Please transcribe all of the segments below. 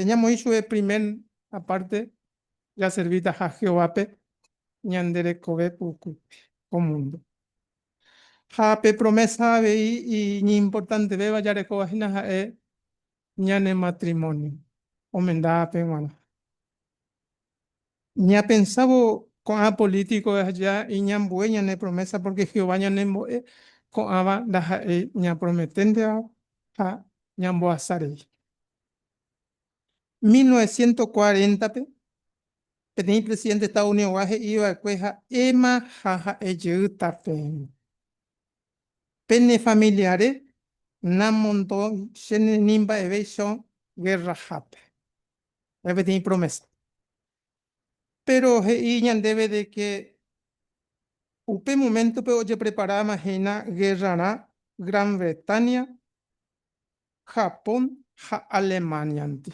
ñamoichue primer aparte ya servita a Jehová ñandere kobe puku mundo. Jape promesa vei y ni importante beba ya recogina jae ñane matrimonio. Omenda bueno. Ni ha pensado con a político allá y ñan buena ne promesa porque Jehová ñane con aba da jae ña prometente a ñan boazare. 1940 el presidente de Estados Unidos iba a cueja Emma jaja eyuta pene familiares namondo shene nimba evasion guerra jape. Tiene promesa. Pero iñan debe de que upe momento pero oye preparada imagina guerra na Gran Bretaña, Japón, Alemania anti.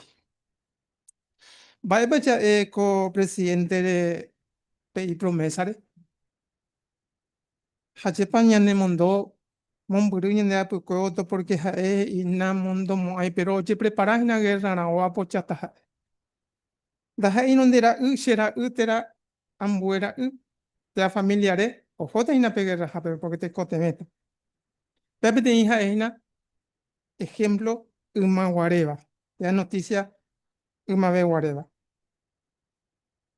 Va a eco presidente de PI promesa de Hachepaña ne mondo Monburuña de Apucoto porque jae y na mundo mo hay pero oye preparar una guerra na o apochata. Daja inondera shera utera ambuera te familiares o jota ina peguerra pero porque te cote meta. Pepe de hija ina ejemplo uma guareva. La noticia uma ve guareva.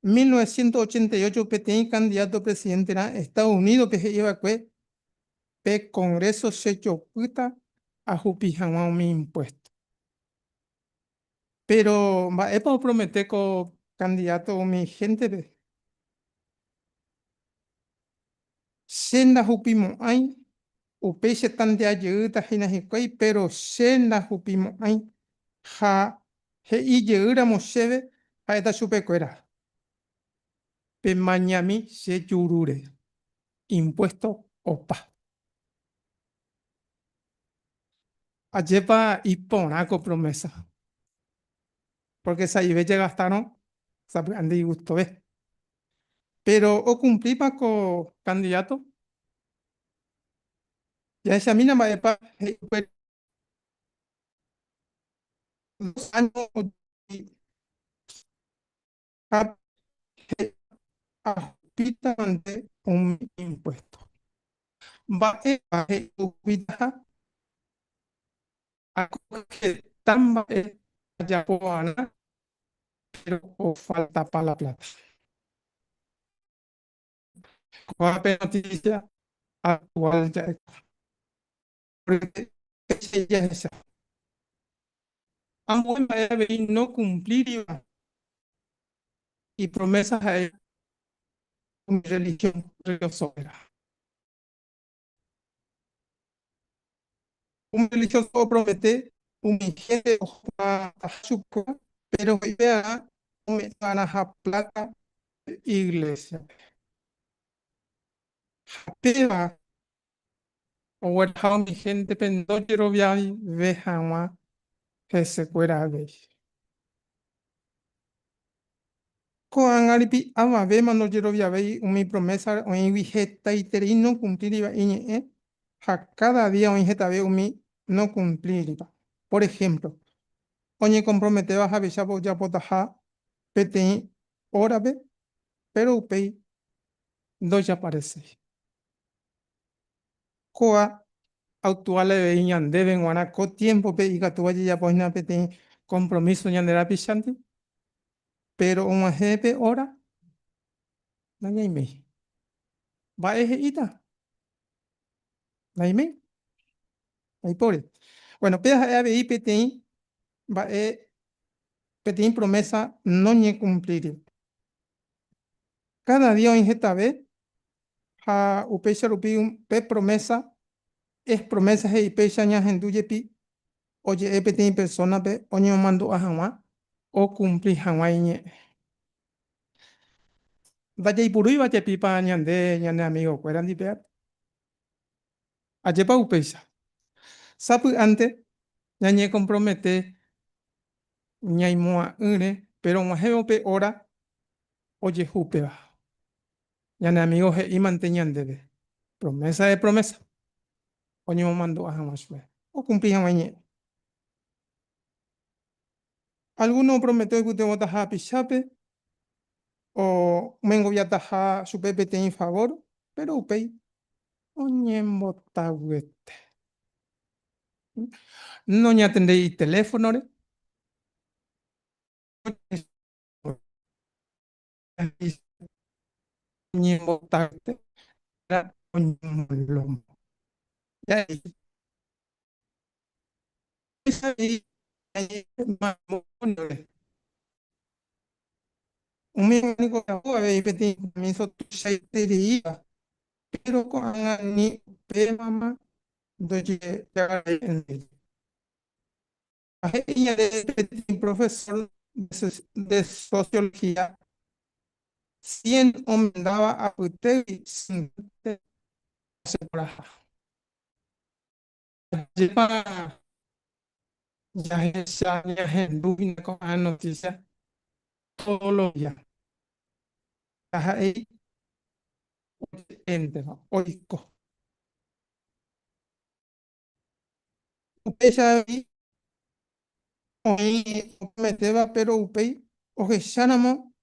1988 Petén candidato presidente de Estados Unidos que iba que pe Congreso se chocuta a jupijan mi impuesto. Pero va para prometer con candidato mi gente de senda jupimo ay upeche tan de ayuda hina hikwai pero senda jupimo ay ja he y yeura mosheve a esta supecuera pe mañami se yurure impuesto opa ayepa y ponaco promesa porque esa ibe gastaron sabe ande gusto ve pero o cumplí pa con candidato ya esa mina va pa 2 años a ante un impuesto. Va a a que tan ya ganar, pero falta para la plata. Con la noticia actual ya porque ella es esa. Ambos no cumplir y promesas a él, mi religión religiosa. Un religioso promete un gente a su pero vea me van a plata iglesia. Peba o el mi gente pendojero viai vejama que se fuera de Koan aripi ama ve mano jero viai mi promesa o en vigeta y terino cumplir iba a cada día o jeta ve mi no cumplir. Por ejemplo, oye compromete vas a ver ya potaja pete hora ve pero upei dos ya aparece. Koa actuales veían deben guanaco tiempo pe y gatuaje ya pues na pete compromiso ñandera pichanti pero un jefe hora no hay me va eje ita no hay me hay pobre bueno pe a ve pete va pete promesa no ni cumplir cada día en esta vez a upecha rupi un pe promesa es promesa y pecha ña genduye pi oye pete persona pe oño mando a jamás o cumplir jamás vaya y puro y vaya pipa ñande amigo cueran di peat ayepa upesa sapu antes ñañe compromete ñaimoa ure pero majeo pe hora oye jupe va ñane amigo he y manteñandebe promesa de promesa oño mando a jamás o cumplí jamañe Alguno prometió que usted va a tajar pichape, o mengo voy a tajar su pepe en favor, pero upei, oñen tahuete. No ya tendréis teléfono, ¿re? Oñen botahuete, oñen lomo. Ya, esa es más mono. Un mecánico que había pedido permiso tu seiteria, pero con ni pe mamá do llegar en ella de pedir profesor de sociología 100 daba a usted y 50 se por acá. Lleva ya en dúvida con la noticia todos los días. Ahí entero, oico. Usted sabe, hoy me deba, pero usted, oye, shanamo,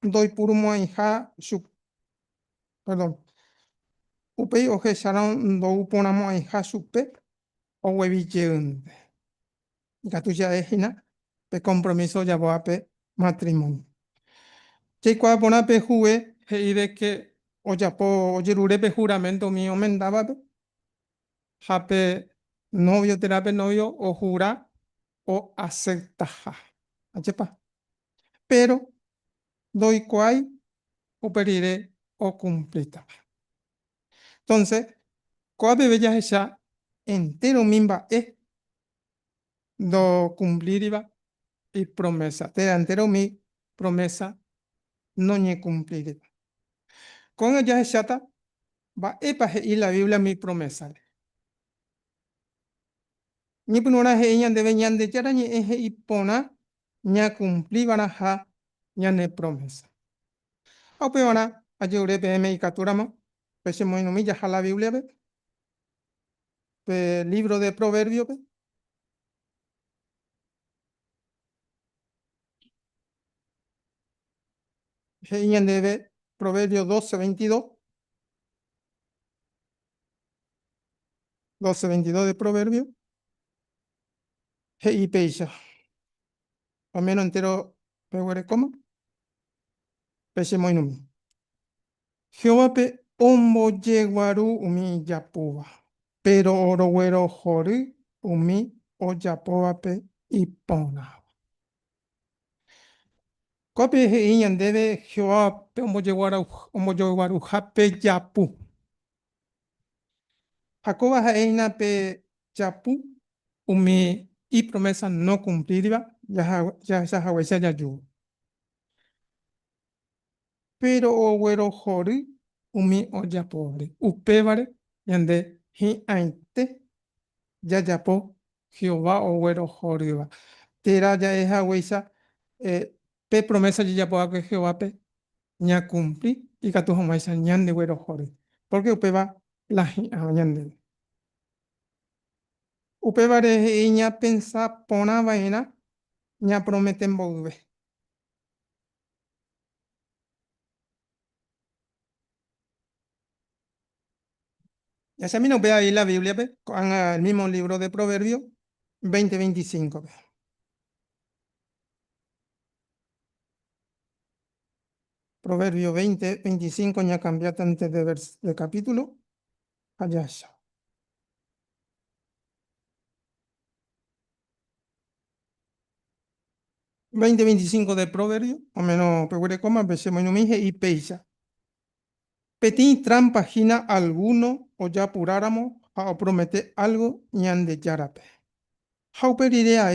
doy por un hija, su, perdón, usted, oye, shanam, do ponamo hija, supe, o huevi Gatuja ejina, pe compromiso ya voy a pe matrimonio. Che kwa pona pe juve, he de que o ya po o jerure pe juramento mío mendaba pe, jape novio terapia novio o jura o acepta ja. Achepa. Pero doy cuai o periré o cumplita. Entonces, coa bebe ya esa entero mimba es do cumplir iba y promesa. Te entero mi promesa no ñe cumplir. Con ella es chata, va epa y la Biblia mi promesa. Ni punona he ñan debe ñan de chara ni eje y pona ña cumpli vana ja ña ne promesa. O pe vana ayure pe me y caturama, pe se muy no mi ya la Biblia pe libro de proverbio pe, he ñan debe proverbio 12:22, 12:22 de proverbio, he y peisa, o menos entero pe huere como, pe se muy no mi. Jehová pe ombo yeguaru umi yapuba. Pero orowero jori umi oyapoape ipona. Kope he inyan debe Jehová pe omoyeguaru jape yapu. Jacoba ha eina pe yapu umi y promesa no cumplida ya esa hawesa ya yu. Pero owero jori umi oyapore. Upebare yande hi ainte ya yapo Jehová owero joriba. Tera ya es agüesa, pe promesa ya puedo que Jehová pe ña cumpli y que tu jamás ñan de güero jore. Porque upe va la ñan de. Upe va de ña pensa pona vaina ña prometen volver. Ya se me no ve ahí la Biblia, pe, con el mismo libro de Proverbios 20:25. Pe. Proverbio 20:25 ya cambiaste antes de capítulo. Allá ya. 20:25 de Proverbio, o menos peguere coma, besemos y no mije y peisa. Petit trampa gina alguno o ya apuráramos a prometer algo ñan de yarape. Hauperidea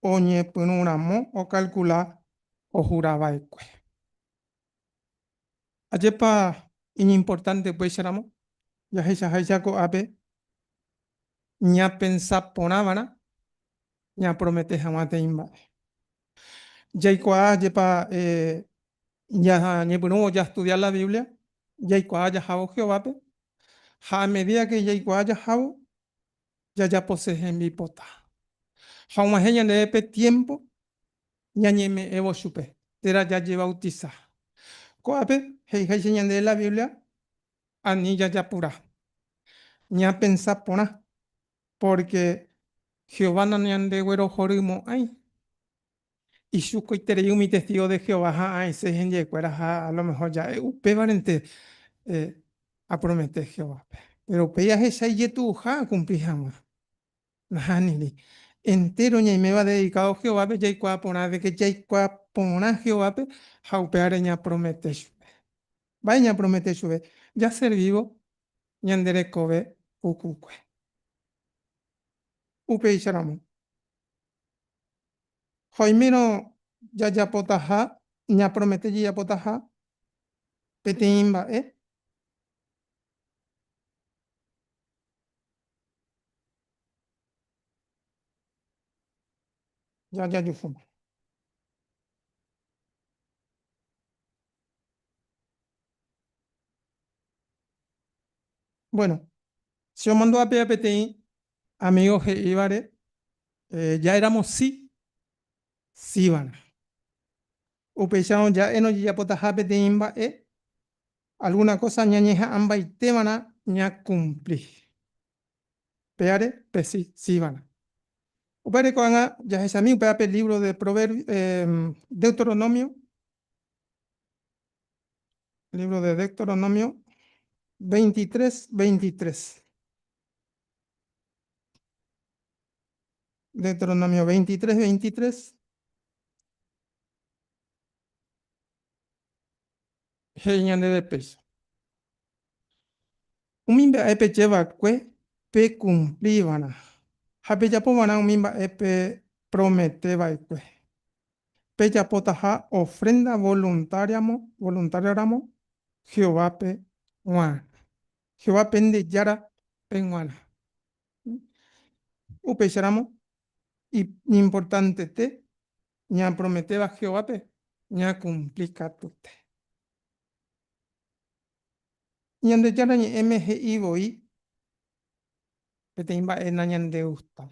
o ñe punuramo o calcular o juraba eque. Ayepa importante pues éramos, ya esa ko ape ña pensa ponabana ña promete jamás te invade. Ya ayepa ya ñe punu ya estudiar la Biblia, ya ya jabo Jehová pe, a medida que ya ya jabo, ya posee en mi pota. Jaumaje ñanderepe tiempo, ñañeme evo chupe, tera ya lleva bautiza. Coape, hei ñande la Biblia, anilla ya pura, ña pensa pona, porque Jehová no ñande güero jorimo ay. Y chuco y mi testigo de Jehová, ay, se gente a lo mejor ya, upe varente, a prometer Jehová. Pero peya esa y tu ja cumplijamos. Nahanili. Entero ña me va dedicado Jehová, ya y pona de que ya y pona Jehová, jaupeare ña promete. Vaya promete chuve. Ya ser vivo, ñandere kobe, ukukwe. Upe y charamo. Joimiro ya ya potaja, ña promete ya potaja, petimba, ya ya yufuma. Bueno, si os mandó a PAPTI, amigos e Ibare, ya éramos sí, sí van. Upechao ya eno ya potaja petimba, alguna cosa ñañeja amba y temana ña cumplir. Peare, pesi, sí van. Upare coanga, ya es a mí, peape libro de Proverbios, Deuteronomio, libro de Deuteronomio 23, 23. Deuteronomio 23, 23. Heñande de peso. Umimbe epe lleva kwe pe cumplíbana. Hape ya pomana umimba epe prometeba kwe. Pe ya potaja ofrenda voluntariamo Jehová pe guan. Jehová pende yara pe guana. Upe charamo y importante te ña prometeba Jehová pe ña cumplica tute. Ñande yara ñe mg iboi pete imba ena ñande gusta.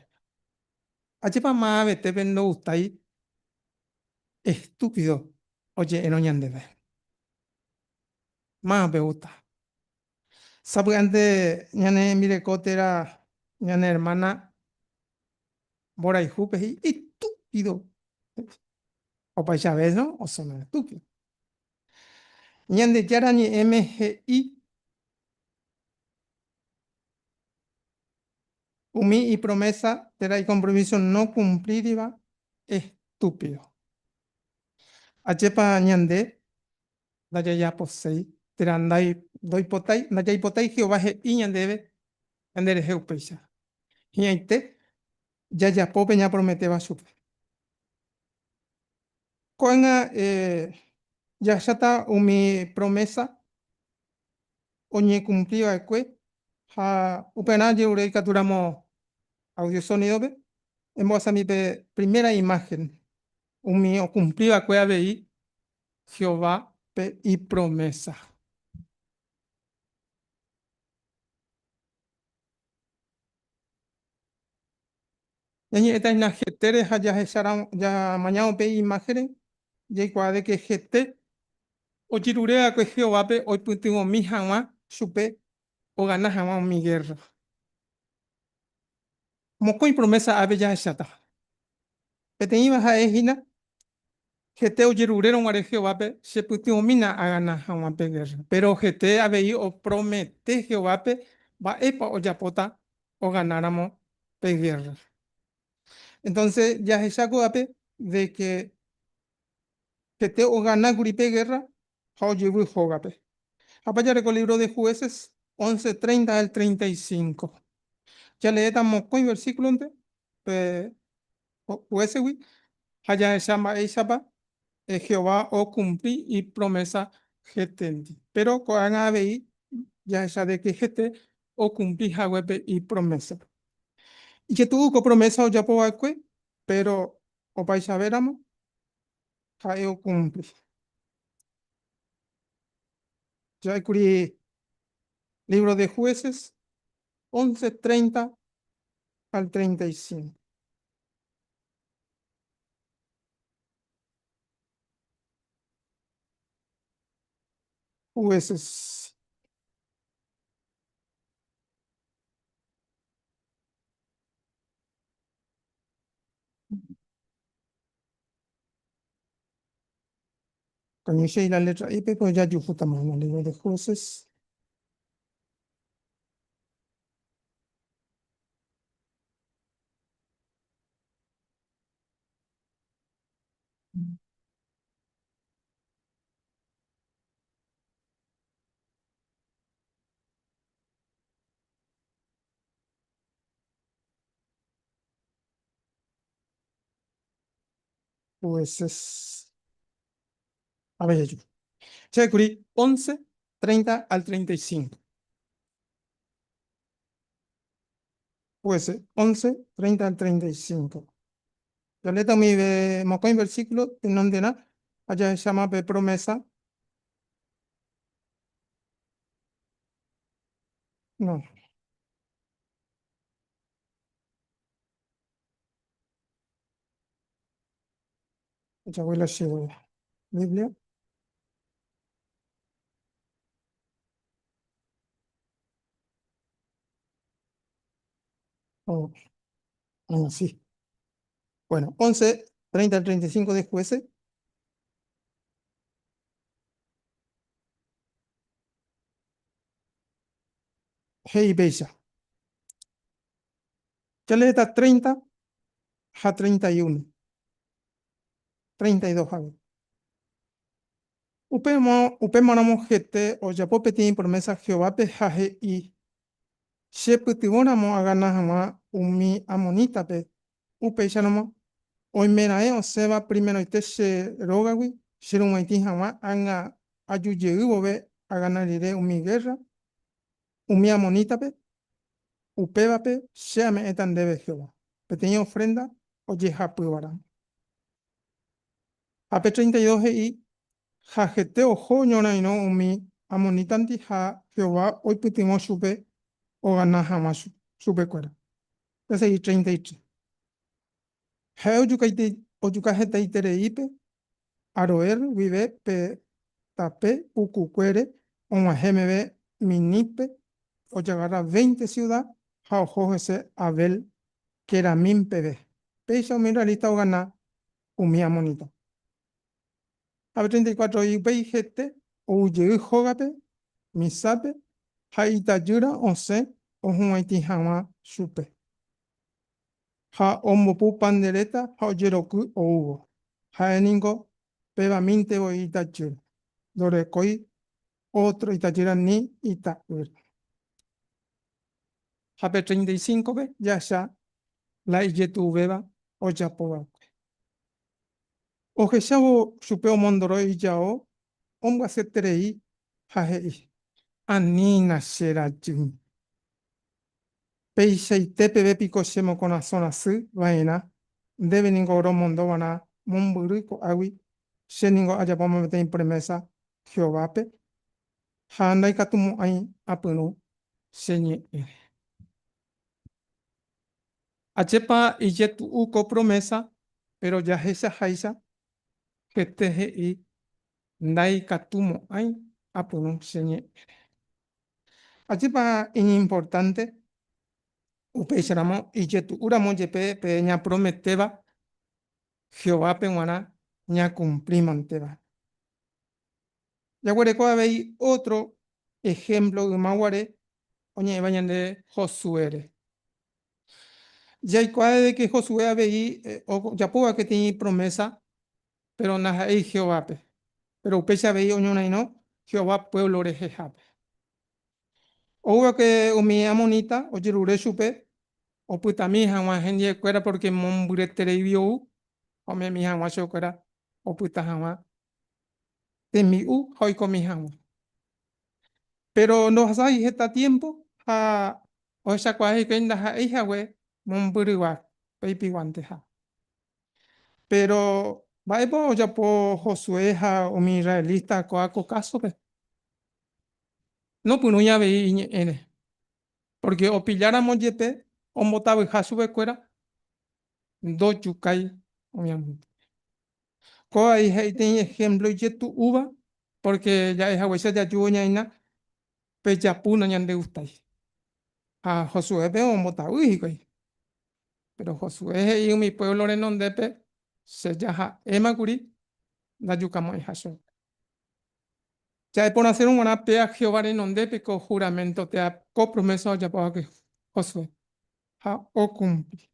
Achepa maave te vendo gusta ahí. Estúpido. Oye, eno ñandebe. Más me gusta. Sabe antes, ñane mire cotera, ñane hermana, bora y jupe, y estúpido. O para ya ves, ¿no? O son estúpido. Ñande yara ni MGI, umi y promesa, tera y compromiso no cumplir iba, estúpido. Achepa ñande, daya ya posei, tera andai, doy potai, daya y potai, Jehová y ñandebe, andere jeupeisa. Y ahí te, ya pope ña prometeba supe. Coenga, ya está mi promesa, oñe cumplida de cue, ha upena yeure capturamos audio sonido be, hemos a mi primera imagen, umi o cumplida cue abei, Jehová pe y promesa. Yani esta es la getere ya ya mañana pe imagen, ya cua de que gete, o chirurea que Jehová pe hoy puntimo mi jama, supe, o gana jama mi guerra. Moco y promesa abe ya chata. Peteñiba ja ejina, GT o yerurero ngare Jehová pe se puti omina agana Jehová pe guerra. Pero GT abei o promete Jehová pe va epa o yapota o ganáramos pe guerra. Entonces ya es saco ape de que GT o gana guri pe guerra, hao yeru joga pe. Apa ya el libro de Jueces 11:30 al 35. Ya le damos con versículo ante pe Jueces wi, haya llama esa Jehová o cumplir y promesa getendi. Pero con ABI ya esa de que gete o cumplir web y promesa. Y que tuvo con promesa o ya po pero o vais a ver amo, jae o cumplir. Ya hay libro de Jueces 11:30 al 35. Jueces. Conoce la letra I, pues ya yo estamos en la ley de jueces. Jueces. A ver, yo. Se descubrí 11, 30 al 35. Jueces, 11, 30 al 35. Yo le mi moco en versículo, en donde na, allá se llama de promesa. No, ya voy a la Biblia. Oh, sí. Bueno, 11, 30 al 35 de jueces. Hey, bella. Ya le da 30 a 31. 32 a ver. Upe manamo jete o ya popeti promesa Jehová pe jaje y shepu tibonamo agana jama umi amonita pe. Upe shanamo. Hoy menae o seba primero ite she rogawi. Shirumaiti jama anga ayuye uve agana lire umi guerra. Umi amonita pe. Upeba pe sheame etan debe Jehová. Pequeña ofrenda o yeha pubarán. AP 32 y jajete ojo ñona y no umi amonitanti ja Jehová hoy putimos supe o ganas jamás supe cuera. Ese y 33. He oyukaite itere ipe aroer vive pe tape ucucuere o majemebe minipe o llegar a 20 ciudad ja ojo ese abel que era min pebe. Peisa mira lista o gana umi amonita. AP 34 y peijete o uye jogape misape haita yura once ohuaiti hama supe. Ha omopu pandereta ha oyeroku ougo. Ha eningo peba minte o itachura. Dorekoi otro itachura ni itachura. Hape 35 ve ya ya la iyetu beba o yapoba. O jesabo supeo mondoro y yao omba seterei ha hei. Anina shera jun. Peisha y tepe ve pico shemo con la zona su vaina. Debe ningo oro mondo wana mumburu ko awi. Sheningo ayapoma mete impremesa Jehová pe. Handai katumu ai apunu senye. Achepa y yetu uko promesa, pero ya esa jaisa que teje y ndai katumu ai apunu senye. Achepa importante upeisharamo y yetu uramo yepe peña prometeba Jehová pe wana ña cumplimanteba. Ya habéis otro ejemplo de Maguare, oye, vayan de Josué. Ya hay de que Josué habéis, ya puedo que tiene promesa, pero nada hay Jehová. Pero upesa habéis, oño, no, Jehová pueblo de Jejape. O que umi amonita, o jirure supe, o puta mi jamás gente cuera porque mon buretere vio, o me mi jamás yo cuera, o puta jamás, de mi hoy con mi jamás. Pero no hay este tiempo a o esa cuaje que inda hija we mon buriwa baby guante ha. Pero Bible ya po Josué ha o mi israelita ko ako caso pe. No puno ya ve ene. Porque o pilláramos yepe o motaba ha sube cuera do yukai o mi amor. Ko ahí hay ten ejemplo yetu uva porque ya es agüesa ya yuña ina pe ya puna ñande gustai a Josué pe o mota uy pero Josué y mi pueblo renondepe se llama Emacuri da yucamo y haso ya es por hacer un buena pe a Jehová renondepe con juramento te ha copromeso ya para que Josué ha o cumpli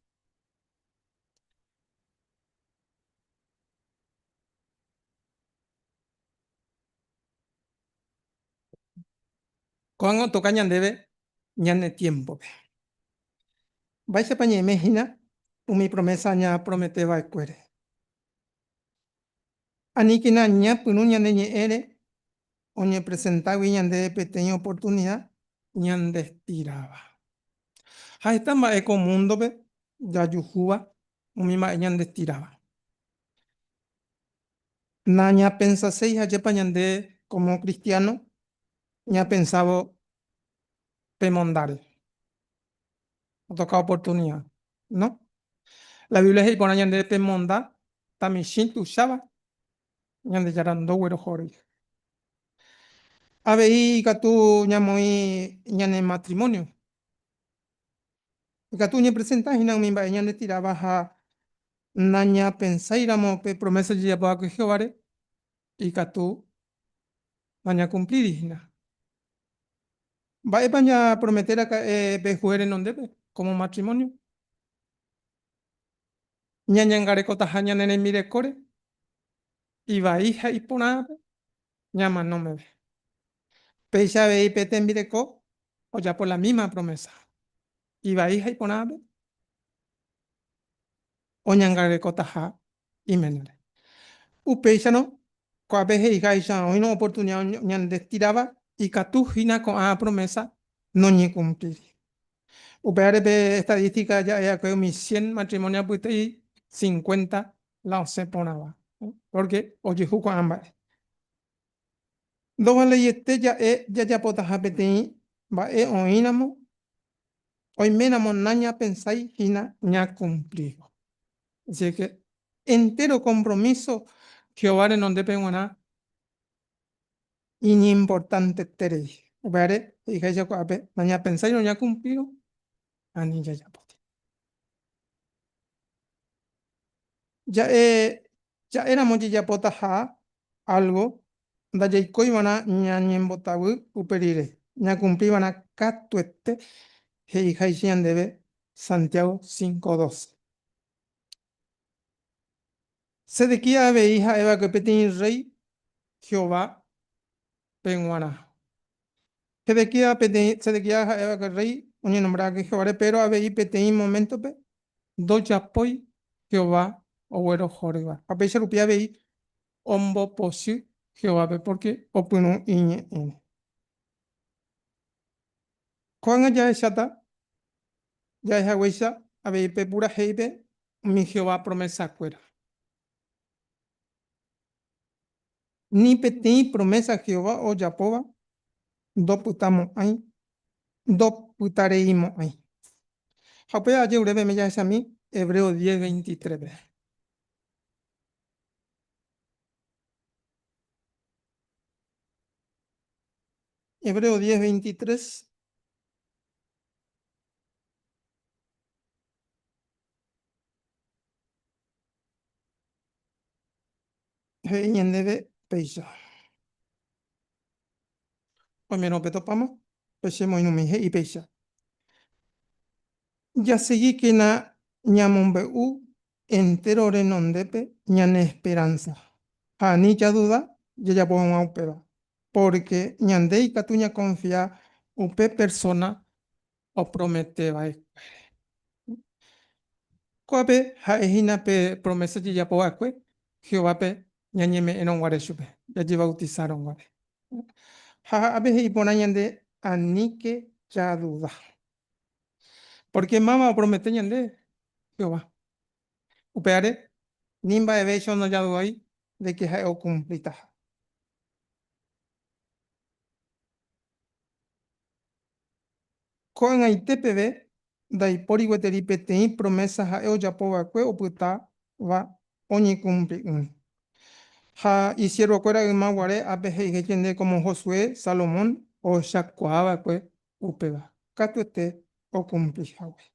cuando toca ñandebe ñane tiempo pe vais a pañe imagina mi promesa ña promete va cuere Anikina ña punu ñande ñe ere oñe presentaba y ñande pequeña oportunidad ñande estiraba. Ha esta ma eco mundo be ya yujuba mi ma ñande estiraba. Na ña pensa seis ayepa ñande como cristiano ña pensaba pemondare. Toca oportunidad, ¿no? La Biblia es ipona ñande pemonda tamishin tu shaba ñande yarando güero jori. Abei katu ñamoi ñane matrimonio. Katu ñe presenta y mi ba ñande tiraba ha naña pensaíramos pe promesa de Jehová que Jehová y katu naña cumplir digna. Va a paña prometer a pe juere non debe como matrimonio. Ñaña engareco tajaña nene mire core y va hija y pona ñama no me ve. Peisa ve y pete mire co o ya por la misma promesa. Y va hija y pona o ñangareco taja y menere. Upeisa no ko a veces hija isa hoy no oportunidad ñan destiraba y katu hina con a promesa no ni cumplir. UPRP estadística ya es que mis 100 matrimonios pues y 50 la se ponaba. Porque oye juco ambas. Dos ley este ya pota hapeti va oinamo hoy menamo naña pensáis hina ña cumplido. Así que entero compromiso Jehová no depende nada importante tere. UPR dije ya cuape naña pensáis no ña cumplido ani ya pota. Ya, ya éramos ya potaja algo, da ya ivana ña ñembotabu uperire, ña cumplibana catuete, hei haitian debe Santiago 5:12. Sedequía ve hija Eva que petin rey Jehová penguana. Sedequía Eva que rey, uñe nombrada que Jehová pero ave y petin momento pe, do ya poi Jehová o güero joreba. A pesar upia ve ombo posi Jehová ve porque opunu iñe ine. Juan ya es chata, ya es agüesa, a ver, pe pura heibe, mi Jehová promesa cuera. Ni peti promesa Jehová o Yapoba, do putamos ahí, do putareímos ahí. Japé ayer breve me ya es a mí, Hebreo 10:23. Hebreo 10:23. En debe peisa. Pues menos petopamos, pesemos en un y peisa. Ya seguí que na ñamombe u entero renondepe ñane esperanza. Ni ya duda, ya pongo a upeba. Porque ñande y catuña confía upe persona o promete va. Coape ha ejina pe promesa ya po acue, Jehová pe ñañeme en un guare chupe, ya lleva bautizaron guare. Ha abe y pona ñande anique ya duda. Porque mama promete ñande Jehová. Upeare, nimba ebe no ya duda ahí de que ha o cumplita. Con el TPB, dai pori gueteri petei promesa ha eu ya po acue o puta va oñi cumpli. Ja, hicieron fuera de Maguare, apeje y gente como Josué, Salomón, o Shakuaba, pues, upeba. Catuete, o cumplija, güey.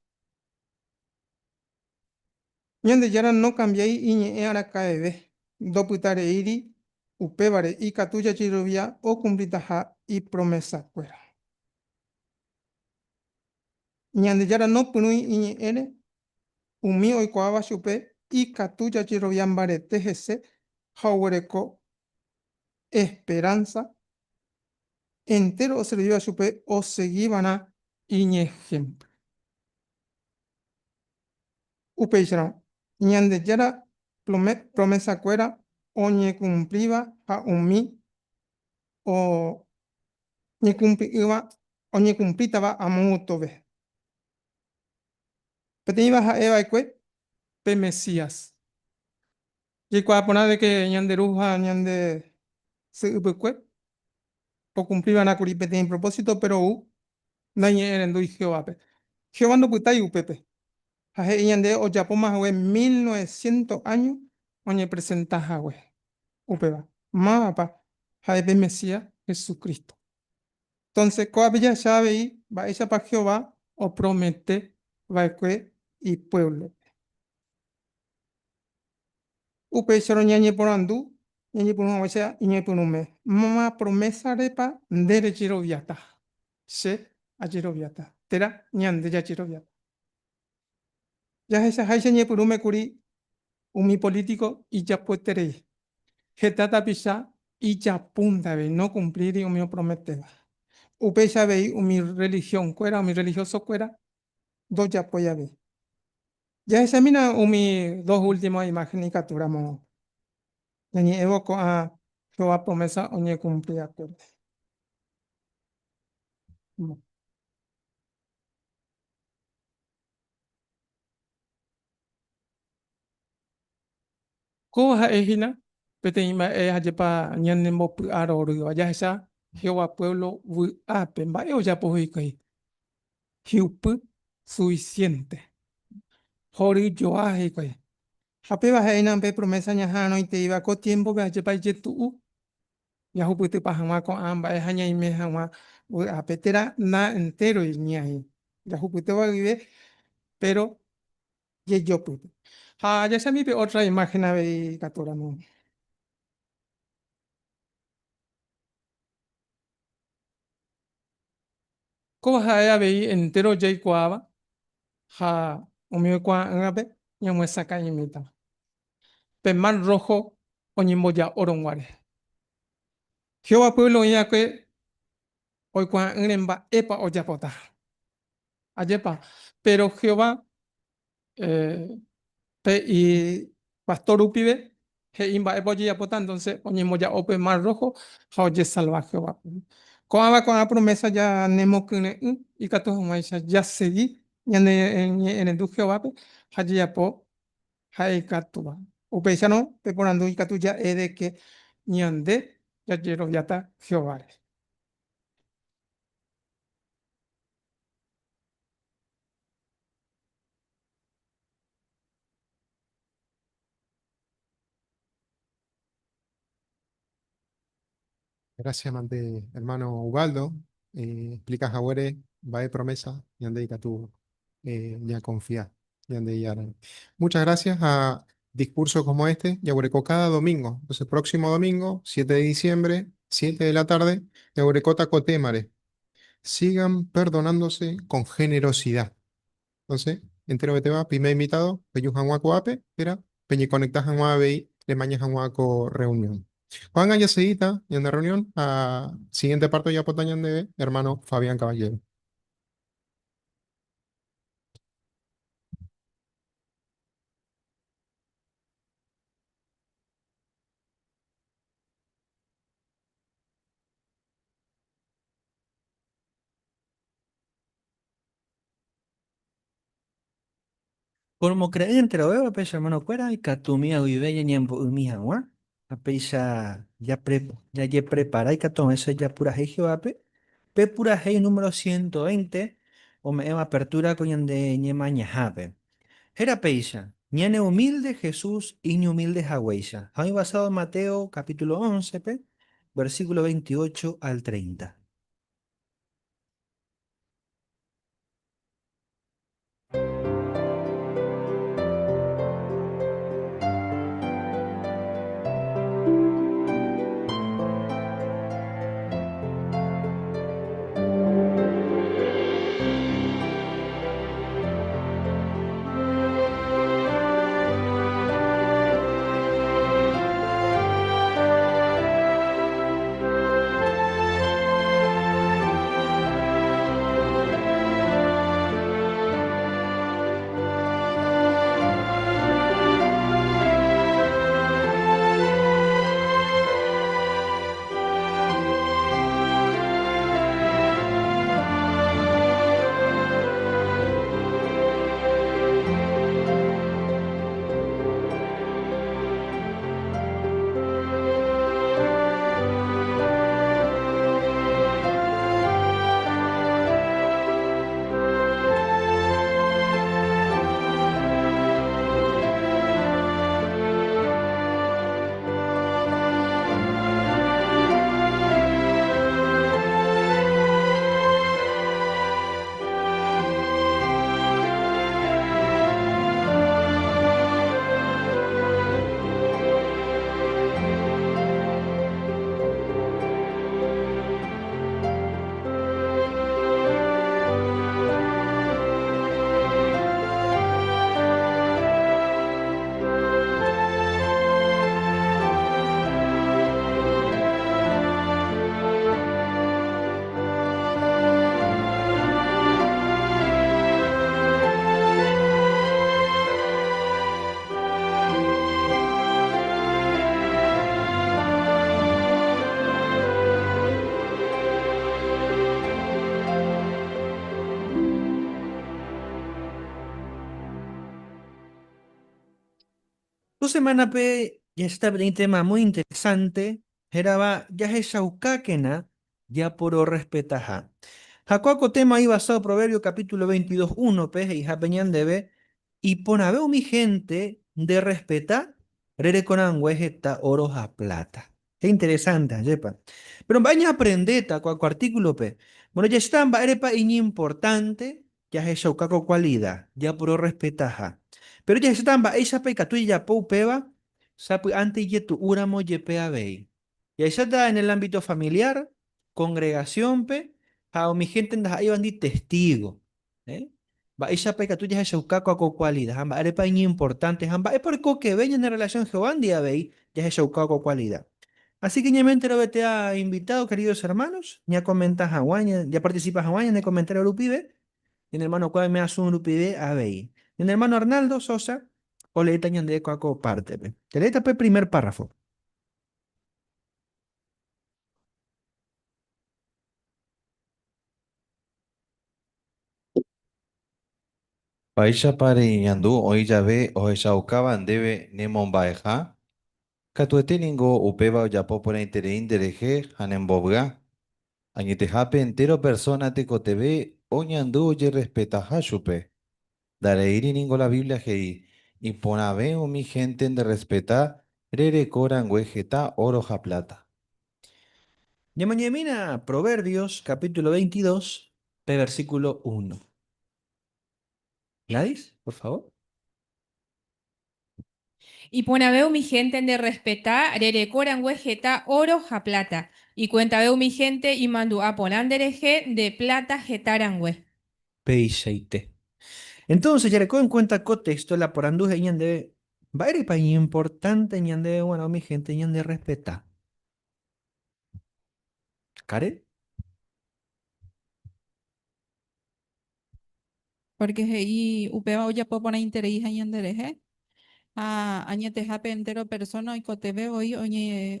Ñande yara no cambié y ara caebe. Doputare iri, upebare y catuya chirubia, o cumplitaja y promesa, fuera. Ñande yara no punui y ere, umi oikoaba chupe, y catuya chirubian bare tejese, jaureco, esperanza, entero o serviva chupe, o seguibana, iñe ejemplo. Upeixarão. Ñande yara promesa cuera, oñe cumpliva, a umi, o ñe cumpliva, oñe cumplitaba a mutobe. Peteiva a eva y pe Mesías. Y cuapona de que ñande ruja, ñande se upecue, o cumpliva na curi pete en propósito, pero nañe erendu y Jehová pe. Jehová no putai upepe. Aje ñande o yapo más 1900 años, oñe presenta we. Upeba. Mapa. Jaime Mesías Jesucristo. Entonces, coabella sabe y va esa para Jehová o promete va y pueblo. Upe choro ñañe por andu, ñañe por un sea, ñañe por un mes. Mama promesa repa ndere chiro viata. Se a chiro viata. Tera ñande ya chiro viata. Ya esa haise ñe por un me curi, umi político y ya puetere. Getata pisa y ya punta de no cumplir y umi promete. Upe sabe mi religión cuera, mi religioso cuera, dos ya apoya ve. Ya examina mi dos últimas imágenes y capturamos. Yani evoco a Jehová promesa oñe cumplida cuera. Koja ejina, pete ima ajepa ñane mopu aro rio, ya esa Jehová pueblo vu ape, mba eo ya pohi kai. Hiupu suficiente. Jori yo aje kai. Hape baja ina pe promesa ñajano y te iba co tiempo que ajepa yetu ya huputi pahama con amba es hanya y me hama apetera na entero y ni ahí ya huputi va a vivir pero ye yo puti ha ya se mi pe otra imagen a ver catora no ko ha ya ve entero ya ikuaba ha umi kwa ngabe ya mu saka imita pe mar rojo o nyimbo ya orongware Jehová pueblo ya que hoy kwa ngremba epa o ya pota ayepa pero Jehová eh, y Pastor Upibe, que imba eboji apota, entonces oñemo ya ope mar rojo, oye salvaje va. Coaba con la promesa ya nemo kune y cato maisha ya seguí, ya en el duje va, haji ya po, hai catuba. Upe ya no, pe por andu y catu ya he de que ñande, ya llero ya ta Jehová. Gracias, Mante, hermano Ubaldo. Explica Jaguare, va de promesa, y ande y tú ya confía, y ande ya. Muchas gracias a discursos como este, Yaguareco cada domingo. Entonces, próximo domingo, 7 de diciembre, 7 de la tarde, Yaguarecota Cotémare. Sigan perdonándose con generosidad. Entonces, entero que te va, primer invitado, Peyujan Huaco Ape, era Peñi Conectas Hanguabe le Mañas Huaco Reunión. Juan ya seguita y en la reunión, a siguiente parto ya potañan de hermano Fabián Caballero. Como creyente lo veo, pesa hermano cuera y catumía vive y en mija, ¿no? A pesa ya ye prepara y catón ese ya pura hegio ape. Pe pura hei número 120 o me ema apertura con de ñema ñajape. Era peisa, ñane humilde Jesús y ñe humilde Hawaiya. Hay basado en Mateo capítulo 11, versículo 28 al 30. Tu semana ya está un tema muy interesante. Era ya es Shaukakena, ya por respetaja. Jacuaco tema ahí basado Proverbio capítulo 22 1 y japeñan debe, y ponabeo mi gente de respetar, rere con angüejeta, oro a plata. Qué interesante, yepa. Pero vaya a aprender, cuaco artículo, pe. Bueno, ya están, va, erepa, importante, ya es Shaukaco cualidad, ya por respetaja. Pero ya están, va, esa peca tu ya pou peba, sapu ante ye tu uramo ye pea bei. Y esa está en el ámbito familiar, congregación, pe, o mi gente ndas ahí van di testigo. ¿Eh? Va, esa peca tu ya es Shaukaco a cualidad, hamba, arepa ni importante, hamba, es por que ven en relación Jehová, día bei, ya es Shaukaco cualidad. Así que ñamente lo te ha invitado, queridos hermanos, ya comentas Hawái, ya participas Hawái en el comentario Lupibe, en el hermano cual me hace un Lupibe a Bey. En el hermano Arnaldo Sosa, o le tañan de coaco parte. Te leeta pe primer párrafo. Paisha pare ñandu oillabe ohechaukáva ndéve nemomba'eha katueténiko upéva ojapópora itereínderehe ha nembovýa añetehápe entero persona tekotevẽ oñandu ojerespetaha chupe. Ndareíriniko la Biblia he'i iporãve umi gente de respetar rerekórangue heta oro ha plata. Ñamañemina, Proverbios, capítulo 22, versículo 1. Gladys, por favor. Y ponabeu mi gente de respetar, rerecoran huejeta, oro a plata. Y cuentabeu mi gente y mandu a ponandereje de plata jetarangue. Peixeite. Entonces, ya recuerdo en cuenta contexto, la poranduje ñande, va a ir pa importante ñande, bueno, mi gente ñande respeta. ¿Karen? Porque ahí upeba olla popona interés ahí andereje a añete jape entero persona y cotebe hoy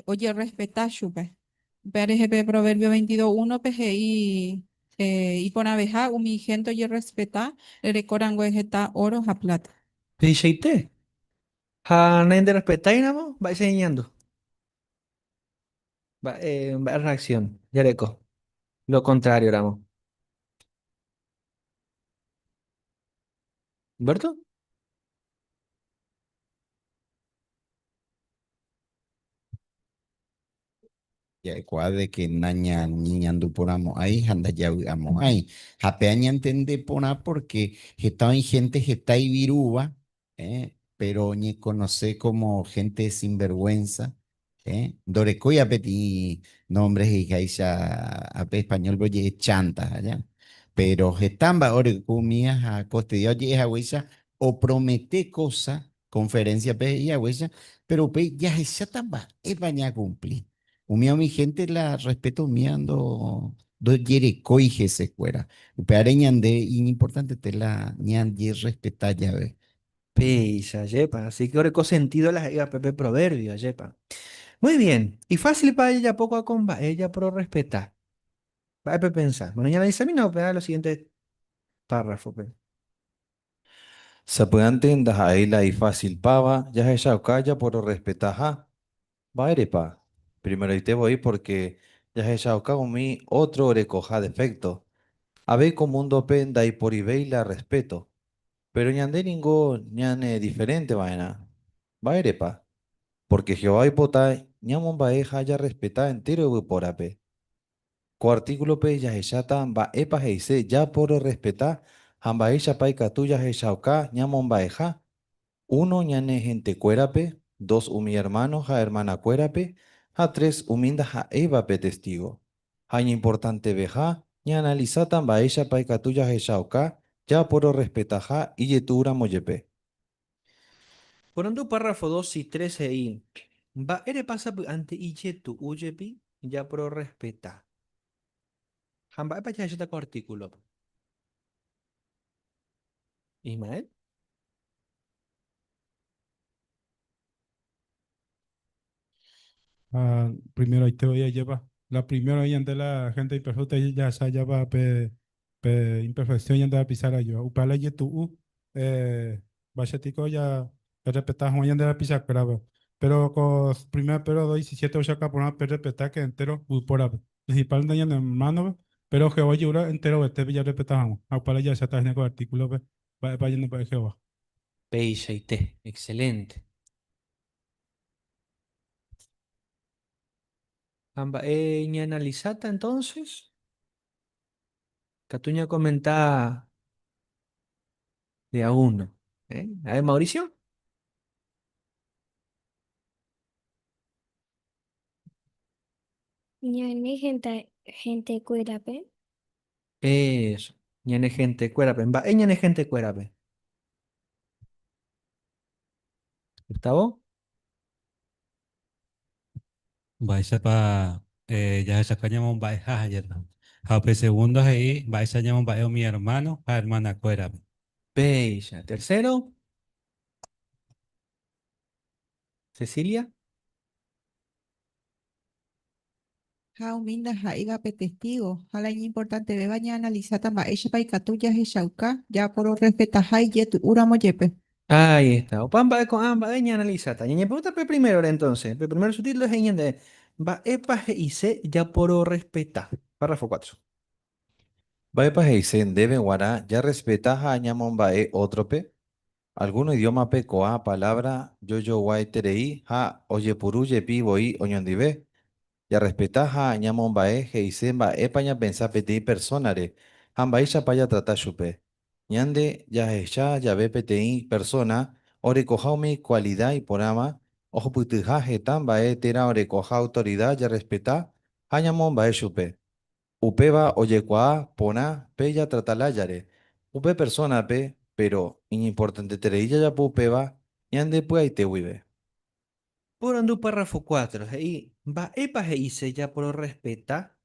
oye respeta chupe. PRGP Proverbio 22:1 PGI y pon abeja mi gente oye respeta le recoran está oro a plata. Peixeite. Ha nende respeta y namo, va enseñando. Va reacción, ya reco. Lo contrario, Ramo. ¿Berto? ya de que naña niñando por amo ahí, anda ya amo ahí. Japeaña entende pona porque está hay gente que está ahí viruba, pero ni conoce como gente sinvergüenza, Dorecoya peti nombres y gaisa ape español boye chantas allá. Pero estamba ahora comías a coste de oye esa o promete cosa, conferencia pe y pero pe ya esa tamba es baña cumplir. Umia mi gente la respeto umiando do yere coige se cuera. Upeare ñande importante te la ñan y respeta ya ve. Pisa, yepa. Así que ahora con sentido las iba Pepe Proverbio, yepa. Muy bien. Y fácil para ella, poco a comba. Ella pro respetar. Va a pensar. Bueno, ya la dice a mí, no, pero los siguientes párrafos. Pe. Se pueden tendas ahí la y fácil pava, ya es esa calla por respetar, ja. Va erepa. Primero y te voy porque ya es esa mi otro recoja defecto. A ver como mundo penda y por ibey la respeto. Pero ñande ningún ñane diferente vaina. Va erepa. Porque Jehová y potay, ñamon baeja ya respeta entero por ape. Co artículo pe ya hechata ba epa heise ya por respetar hamba ella pai katuya hechauka ñamon baeja. Uno ñane gente cuérape, dos umi hermanos a hermana cuérape, a tres uminda a evape testigo. Haña importante beja, ña analizatan ba ella pai katuya hechauka ya por respetaja y yetura moyepe. Poniendo párrafo 2 y 3 ahí. Va, ere pasa ante iche tu uyepi, ya pro respeta. Hamba epa ya está con artículo. Ismael. Primero ahí te voy a llevar. La primera ahí ante la gente imperfecta y ya se lleva pe imperfección y anda a pisar a yo. Upala y tu bachetico ya respetas muy anda a pisar grave. Pero con primero pero 2 y 7 o sea que por una respetar que entero por ave. Principal daño en mano pero que hoy yo entero este ya respetamos. Upala ya se está en el artículo va yendo para Jehová. Peixa y T. Excelente. Hamba, ña analizata entonces. Catuña comenta de a uno. A ver, Mauricio. ñane gente cuérape, Eso. Ñane gente cuérape. Va, ñane gente cuérape. Gustavo. Baisa pa ya se saca llamamos baisa ayer. Jaupe segundo ahí, baisa llamamos baeo mi hermano, a hermana cuera. Peixa. Tercero. Cecilia. Jauminda jaiga pe testigo. Jala importante be baña analizata ma ella pa ikatuya he shauka ya por respeta jai yetu uramo yepe. Ahí está. Opamba con amba ña analizata. Ña pregunta pe primero ahora entonces. Pe primero su título es ñande. Va epa y se ya por respeta. Párrafo 4. Baepa heisen debe guará ya respetaja a ñamon bae otro pe. Alguno idioma pe coa palabra yo guay terei ha oye puruye pi boi oñondive. Ya respetaja ñamon bae heisen ba epaña pensa peti personare. Han baisha paya trata chupe. Ñande ya hecha ya ve peti persona orecojaumi cualidad y porama. Ojo putija hetan bae tera orecoja autoridad ya respeta. Ha ñamon bae chupe. Upeba oyekua pona pe ya tratala yare. Upe persona pe, pero importante tereilla ya upeba, ñande pues te vive. Por andu párrafo 4. Ahí va epa y se ya por respeta.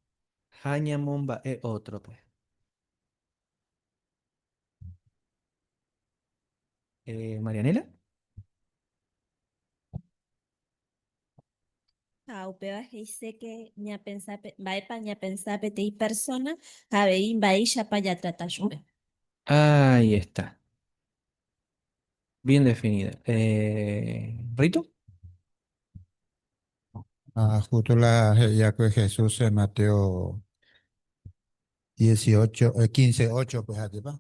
Hañamon va otro pues. Marianela. aupeba dice que vaepa ña pensape tei persona, jabein baisha pa ya trata yupe. Ahí está. Bien definida. ¿Rito? Justo ya que Jesús en Mateo 18, 15, 8, pues allí va.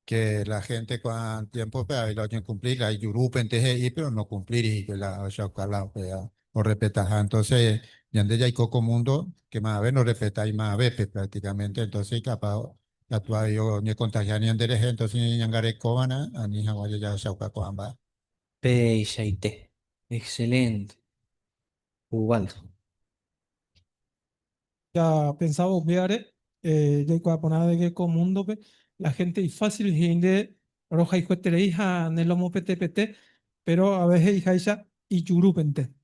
Que la gente con tiempo pues ahí lo hacen cumplir, la yurupen teje y pero no cumplir y que la chocala pues o respetar. Entonces Yande ya coco mundo, que más a ver no respetáis más a veces prácticamente, entonces capaz, actúa yo ni contagiar ni andere entonces ni ñangare cobana, ani hawaye ya shauka coamba. Pechaite. Excelente. Ubaldo. Ya pensaba ver, ya que poner de que con mundo pe, la gente es fácil gente roja y cuete hija en el lomo pete, pero a veces hija ella y churupente.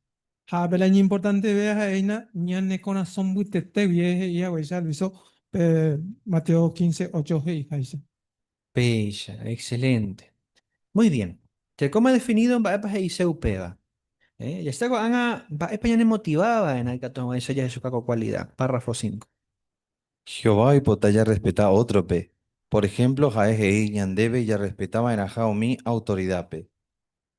Ha pero ni importante vea a ella ni a necona son muy tete vieje y a ella lo hizo Mateo 15:8 hija ella. Pecha. Excelente. Muy bien. Te como definido en Baepas y Seupeba. Ya está, Ana, Baepas ya motivaba en el catón, eso ya es su caco cualidad. Párrafo 5. Jehová y potaya respeta a otro pe. Por ejemplo, jaeje ñandebe ya respetaba en ajao mi autoridad pe.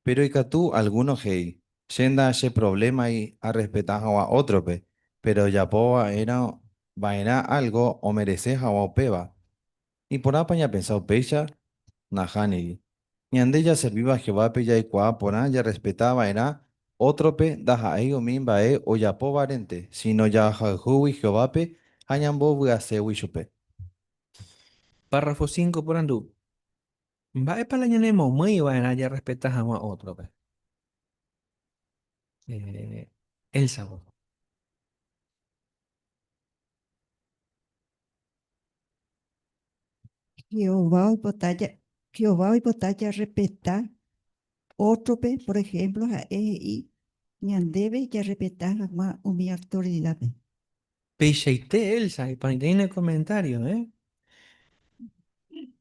Pero y tú alguno hei. Yenda ye problema y a respetar a otro pe. Pero ya poa era vaina algo o merece a peba. Y por apa ya pensado pecha, najani. Ñande ya serviba a Jehová pe ya y por ya respetaba era otro pe daja eigo min bae o ya po varente. Sino ya jajuwi Jehová pe hañambo bugasewi chupe. Párrafo 5 por andú. Baepas la ñanemo muy buena, ya respetas a otro, pues. El sabor. Jehová y batalla respetar otro pe, por ejemplo, y ñandebe ya respetar más mi autoridad. Pecheite Elsa, y para en el comentario, ¿eh?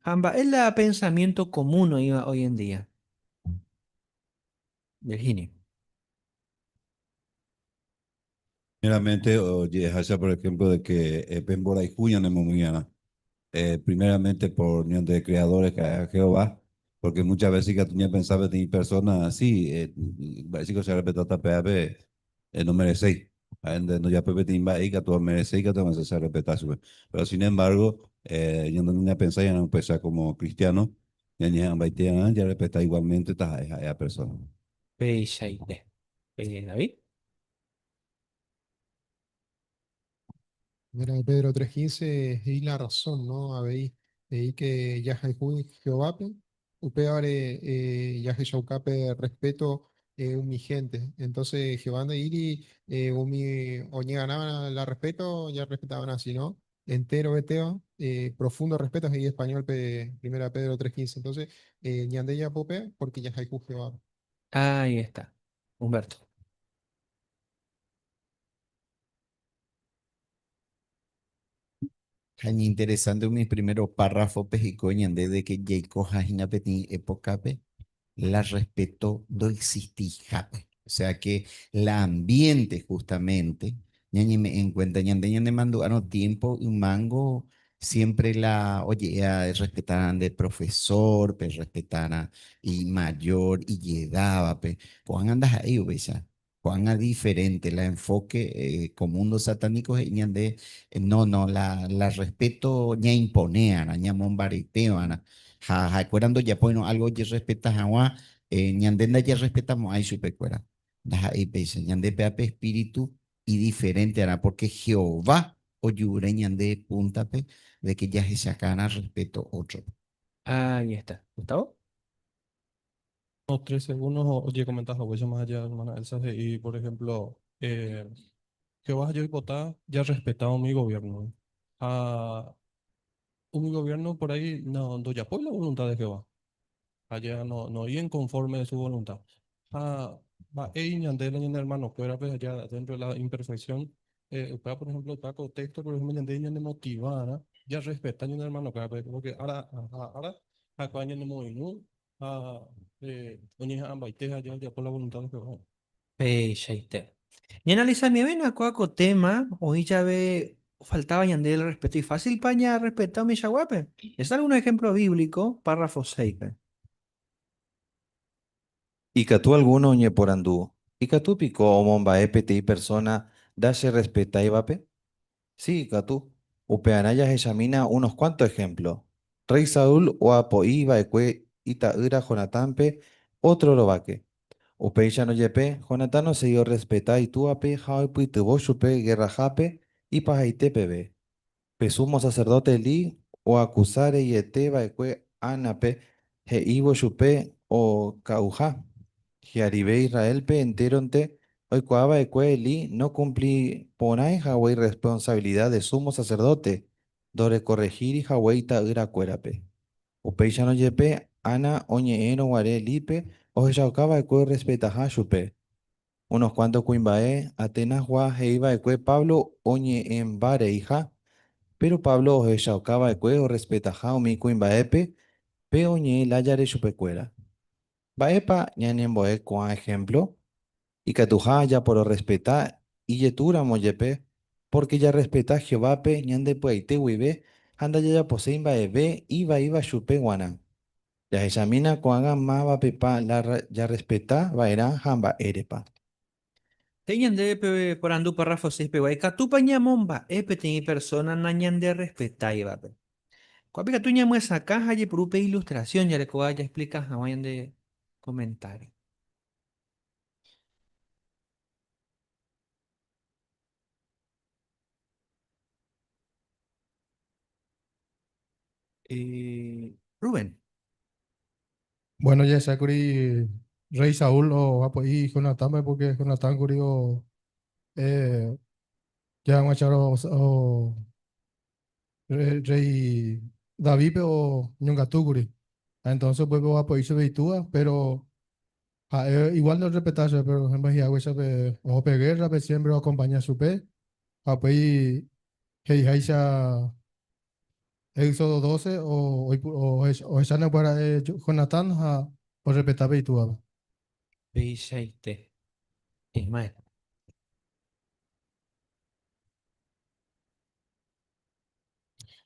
Amba, es la pensamiento común hoy en día. Virginia. Primeramente, oye, hacia por ejemplo de que Pembora y Juña de Momiana, primeramente por unión de creadores que a Jehová, porque muchas veces que tú ya pensabas en personas así, parece que se respeta a PAP, no merecéis. No ya Pepe timba y que tú merecéis que tú se respetar. Pero sin embargo, yo no ya pensaba, ya no pensaba como cristiano, ya respeta igualmente a esa persona. Pecheite. David. Mira, Pedro 3:15, y la razón, ¿no? Habéis, que Yahay Jehovape, upeare Yahay Shaukape, respeto mi gente. Entonces, Jehová de Iri, oñe ganaban la respeto, ya respetaban así, ¿no? Entero, eteo, profundo respeto, es español, primera Pedro 3:15. Entonces, ñande ya pope, porque Yahay Jehová. Ahí está. Humberto. Tan interesante mis primeros párrafos, pejicoñan, desde que Jacob Hajina Petit época, la respeto do existí, jape. O sea que la ambiente justamente, ñañe me en cuenta, ñande mando ano tiempo un mango, siempre la, oye, respetaran de profesor, pues respetaran y mayor y llegaba, pues, Juan andas ahí, ves, Juan a diferente, la enfoque con mundos satánicos, ñande, no, la respeto, ña imponean, ña mombaritean, cuando ya bueno algo ya respeta jawa ñandenda ya respetamos ahí su pecuera daja y pese ñande peape espíritu y diferente hará porque Jehová o yure ñande puntape de que ya se sacana respeto otro. Ahí está. Gustavo. Unos 3 segundos, oye, comentas algo más allá, hermana Elsa, y por ejemplo, que vas yo y votar, ya respetado mi gobierno. A un gobierno por ahí no ya apoya la voluntad de Jehová. Allá no iban conforme de su voluntad. Va, ñandela, ñande hermano, fuera pues allá dentro de la imperfección, por ejemplo, el Paco texto, por ejemplo, ñande ñande motivada, ya respeta ñande hermano, porque ahora, acá ñande muy, oye, ambaiteja ya por la voluntad de Jehová. Pecheite. Y analiza mi vena, cuaco tema, hoy ya ve, faltaba ñande el respeto y fácil paña respetar mi yaguape. Es algún ejemplo bíblico, párrafo 6. Y que tú alguno ñe por andú. Y que tú pico o momba epete y persona dalle respeta y vape. Sí, que tú. Upeanaya examina unos cuantos ejemplos. Rey Saúl o apo iba ecue ita ira Jonatampe, otro lo vaque. Upeicha no yepe, Jonathan no se dio respeta y tú ape, jao puitubo chupe, guerra jape, y pajaite pebe. Pesumo sacerdote li, o acusare y ete baekue anape, he ibo chupe, o cauja. Jiaribe Israel pe enteronte, hoy cuaba ekue li, no cumplí ponai Hawái responsabilidad de sumo sacerdote, dore corregir y Hawái ta ira cuerape. Upeicha no yepe, ana oñe eno guare lipe, o jaucaba ekue respeta chupe. Unos cuantos cuimbae, Atenas gua heiba ekue Pablo oñe en bare hija, pero Pablo o jaucaba ekue o respeta o mi cuimbaepe, pe oñe la yare chupecuera. Baepa ñanemboe con ejemplo, y catuja ya por respetar, y yetura moyepe, porque ya respeta Jehová pe ñande pueite huibe, anda ya posein baebe, iba chupe guana. Ya examina cuanga ma va pepa ya respeta, vaera jamba erepa. Teñande pe por andu párrafo 6 pe guay catupa ñamomba epe teñi persona nañande respeta y va pe. Cuapica tu ñamo esa caja y por upe ilustración ya le coa ya explica jamayan de comentario. Rubén. Bueno, ya esa kuri Rey Saúl o apo y Jonatán, porque Jonatán kuri o ya macharo o Rey David o Ñongatú kuri. Entonces pues apo y se veitúa, pero igual no respetarse, pero en vez de agua o guerra, siempre acompaña a su pe, apo y hey, Éxodo 12 o esa no para Jonatán o respetar veitúa. Beisaite. Ismael.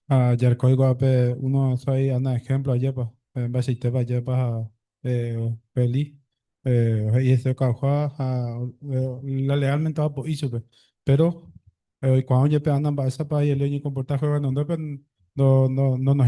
Ya el código AP, uno soy ana ejemplo ayer, pues, en vez de te vaya para feliz, y ese causa, la legalmente va por eso, pues. Pero, cuando ya andan para esa para el leño comportar juego, no nos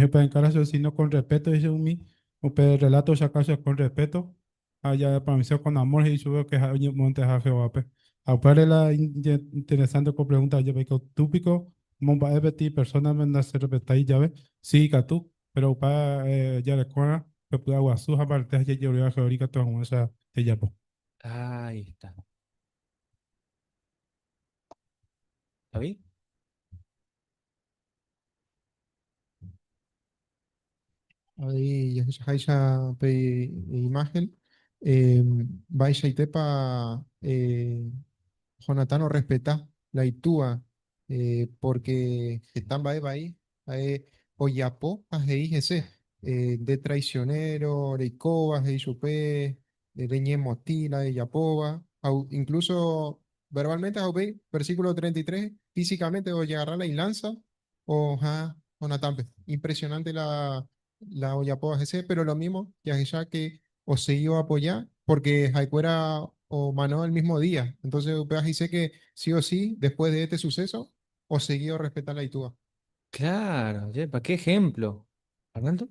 pueden encarar eso, sino con respeto, dice un mi, un relato, si acaso con respeto, allá para mí con amor, y sube que hay un monte a Jehová, pues. Aparte la interesante con pregunta, yo veo que típico Momba ebeti persona menda se repeta y llave sí tú pero pa ya le cuadra que pueda guasu aparte ya yo voy a georica todo como esa ella po Ahí está. ¿Está bien? Ahí ya pe imagen. Vais y tepa Jonathan o respeta la itúa porque están ahí oyapo ese de traicionero de cobas de chupé de ñemotila de yapoba incluso verbalmente versículo 33 físicamente o llegará la lanza o Jonathan impresionante la oyapoa ese pero lo mismo ya que o se iba a apoyar porque Haicuera o Mano el mismo día. Entonces, Upeas dice que sí o sí, después de este suceso, o seguido respetar la Itúa. Claro, yepa, qué ejemplo. ¿Armando?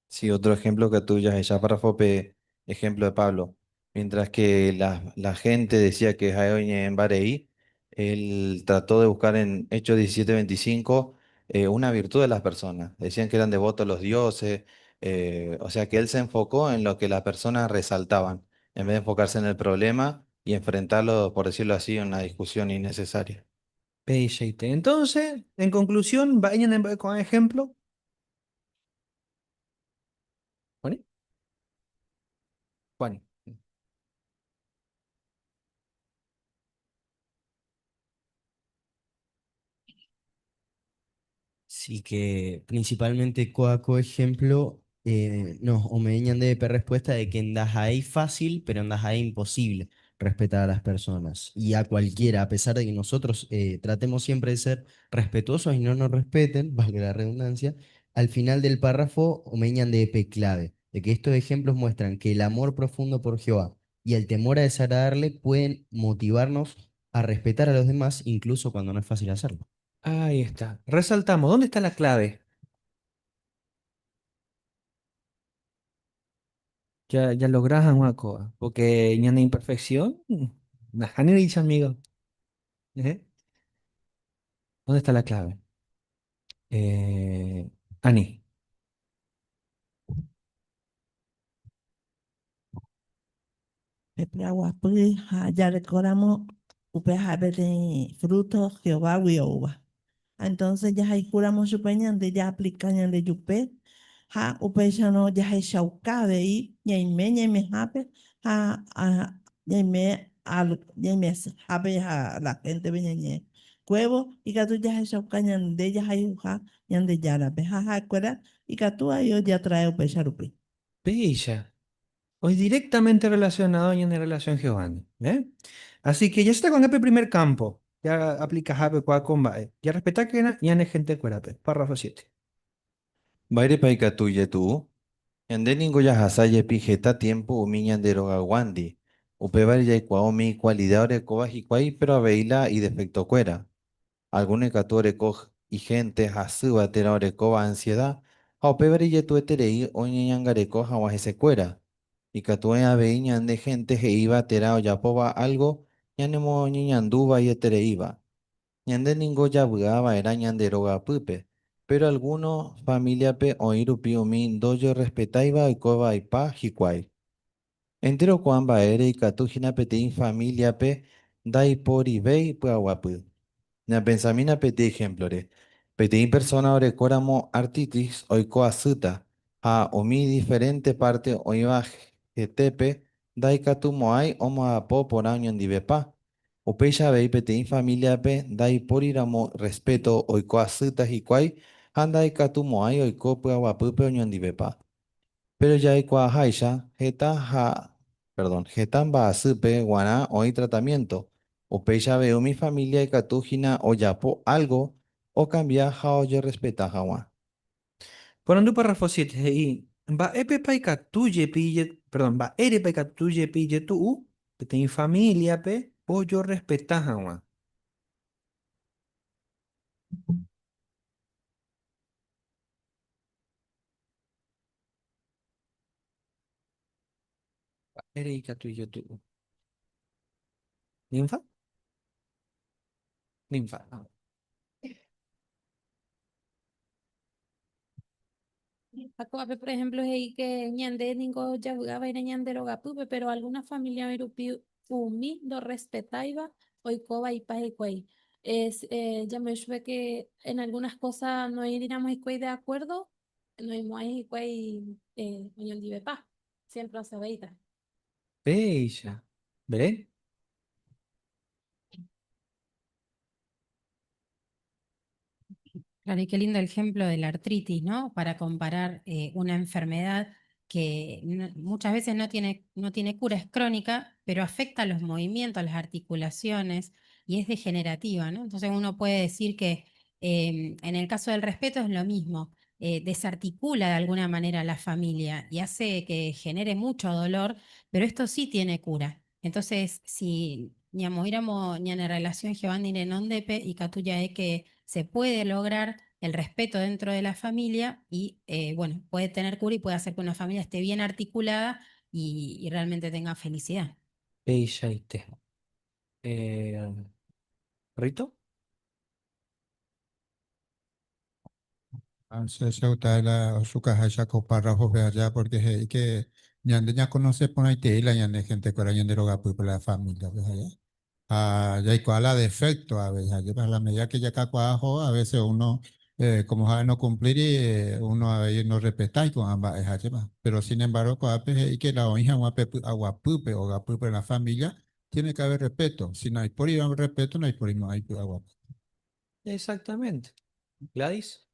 Sí, otro ejemplo que tú ya ella para Fope, ejemplo de Pablo. Mientras que la gente decía que Jaoñe en Bareí, él trató de buscar en Hechos 17:25 una virtud de las personas. Decían que eran devotos a los dioses, o sea que él se enfocó en lo que las personas resaltaban, en vez de enfocarse en el problema y enfrentarlo, por decirlo así, en una discusión innecesaria. Beisaite. Entonces, en conclusión, vayan con ejemplo. ¿Juani? Juani. Sí que principalmente coaco ejemplo nos omeñan de respuesta de que en Dajai fácil, pero en Dajai imposible respetar a las personas y a cualquiera, a pesar de que nosotros tratemos siempre de ser respetuosos y no nos respeten, valga la redundancia, al final del párrafo omeñan de P clave, de que estos ejemplos muestran que el amor profundo por Jehová y el temor a desagradarle pueden motivarnos a respetar a los demás incluso cuando no es fácil hacerlo. Ahí está. Resaltamos. ¿Dónde está la clave? ya lográs una cosa. Porque ñande imperfección, najani dice amigo. ¿Eh? ¿Dónde está la clave? Ani. Pepe aguapui, ya recordamos, upe de frutos Jehová uva. Entonces ya hay curamos su de ya aplican de yupe, upe ya no ya hay shaukabe y me hape, ya me al ya me hape a la gente viene cuevo y que tú ya hay shaukañan de ya hay uja yan de ya la beja cuera y que tú ahí ya trae upe charupi. Bella. Hoy directamente relacionado en la relación Giovanni. ¿Eh? Así que ya está con el primer campo. Ya aplica Jape Cuá con Bae. Ya respeta que ya no gente cuerape. Párrafo 7. Baire paika tuye tu. Yande ningo ya hasaye pijeta tiempo umi ñandero gawandi. Upe ya mi cualidad ore koba hikuai pero aveila y defecto cuera. Algunos catore coj y gente hasuba tera ore koba ansiedad. A upe ya tu eterei oñe ñangare koja ese cuera. Y catue avei ñande gente que iba tera o ya poba algo. Ñanemo ñanduba y etereiba. Ñande ningo ya buaba era ñanderoga pupe. Pero algunos familia pe oirupi umi doyo respetaiba y koba y pa hikuai. Entero cuamba ere y catujina petein familia pe dai pori vei puaguapu. Na pensamina pete ejemplore. Petein persona ore coramo artitis oiko asuta. A omi diferente parte oiba getepe dai katu moai omo apo por año en divepa. Upeya vei petein familia pe dai poriramo respeto oiko asuta hikuai handai katu moai oiko puaguapupe oño en divepa. Pero ya hay haisha, jetan ba supe guana hoy tratamiento. O pecha veo mi familia y catujina o yapo algo o cambia o yo respeta jawa. Ponando párrafo 7. Y va epe paika tuye pille. Perdón, va ere paika tuye pille tu. Que ten familia pe. O yo respeta jawa. Ere ika tuye tu. ¿Ninfa? Ninfa. Jacob, por ejemplo, es que ñande ningo ya jugaba en ñandero gapupe, pero alguna familia europi umi do respetaiba oikoba y pajecuay. Es, ya me sube que en algunas cosas no iríamos de acuerdo, no hay oñon dive pa, siempre se veita. Bella. ¿Veré? Claro, y qué lindo el ejemplo de la artritis, ¿no? Para comparar una enfermedad que muchas veces no tiene cura, es crónica, pero afecta los movimientos, las articulaciones y es degenerativa, ¿no? Entonces uno puede decir que en el caso del respeto es lo mismo, desarticula de alguna manera a la familia y hace que genere mucho dolor, pero esto sí tiene cura. Entonces, si digamos, éramos en relación Giovanni Nenondepe y Catuya que se puede lograr el respeto dentro de la familia y, bueno, puede tener cura y puede hacer que una familia esté bien articulada y realmente tenga felicidad. Bella y te. ¿Rito? Se uta la su caja ya párrafo ve allá porque es que ñande ya conoce por ahí te la ñande gente con ñande roga pues por la familia pues allá. Ya y cuál la defecto a veces allá para la medida que ya cacuajo a veces uno como sabe no cumplir y uno a veces no respeta y con ambas es allá va. Pero sin embargo y que la hija aguapupe o aguapupe en la familia tiene que haber respeto. Si no hay por ir respeto no hay por ir no hay aguapupe. Exactamente. Gladys.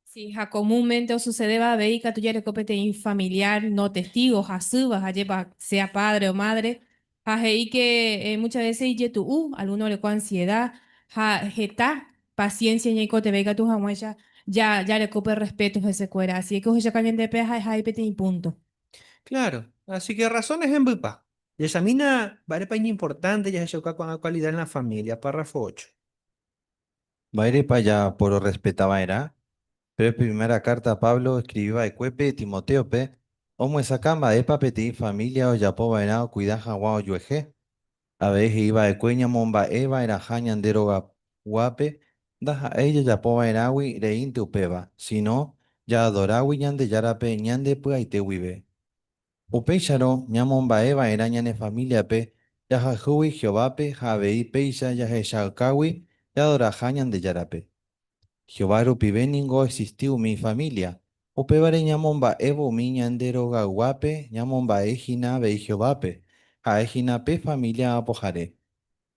Sí, comúnmente o sucedeba veika tu yare copete familiar, no testigos, asubas, ayepa, sea padre o madre, y que muchas veces y tu alguno le con ansiedad, jeta, paciencia y te veiga tu jamuella, ya le cope respeto ese cuera, así que oye cañen de peja, pete y punto. Claro. Así que razones en bupa. Y examina varias países importantes ya se choca con la cualidad en la familia. Párrafo 8. Baire pa ya poro respetaba era. Pero primera carta a Pablo escribió a Cuepe, Timoteo, pe. Omo esa cama de papeti familia o yapo vainao cuidaja guao yueje. A veces iba de cueña momba eva era jañan deroga guape. Daja ella yapo vainawi reinte upeba. Si no, ya adorawi ñande yarape ñande puaite wibe. Upeixaro, ñamomba eva era ñane familia pe. Yaja hui Jehová pe, javei peisa yaje shakawi, yadora jañan de yarape. Jehová rupibeningo existiu mi familia. Upevare ñamomba evo mi ñandero gaguape, ñamomba ejina ve Jehová pe. A ejina pe familia apojare.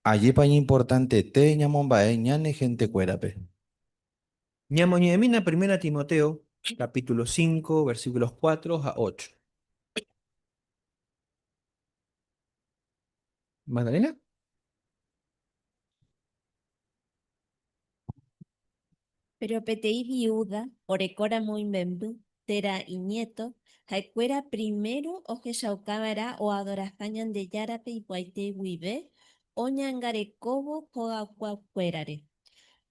Allí paña importante te ñamomba ñane gente cuerape. Ñamoñemina, primera Timoteo, capítulo 5, versículos 4 a 8. ¿Magdalena? Pero petei viuda, orecora muy membu, tera y nieto, jaecuera primero o cámara o adorazañan de yarape y guaite huive, o ñangarecobo coacuacuérare.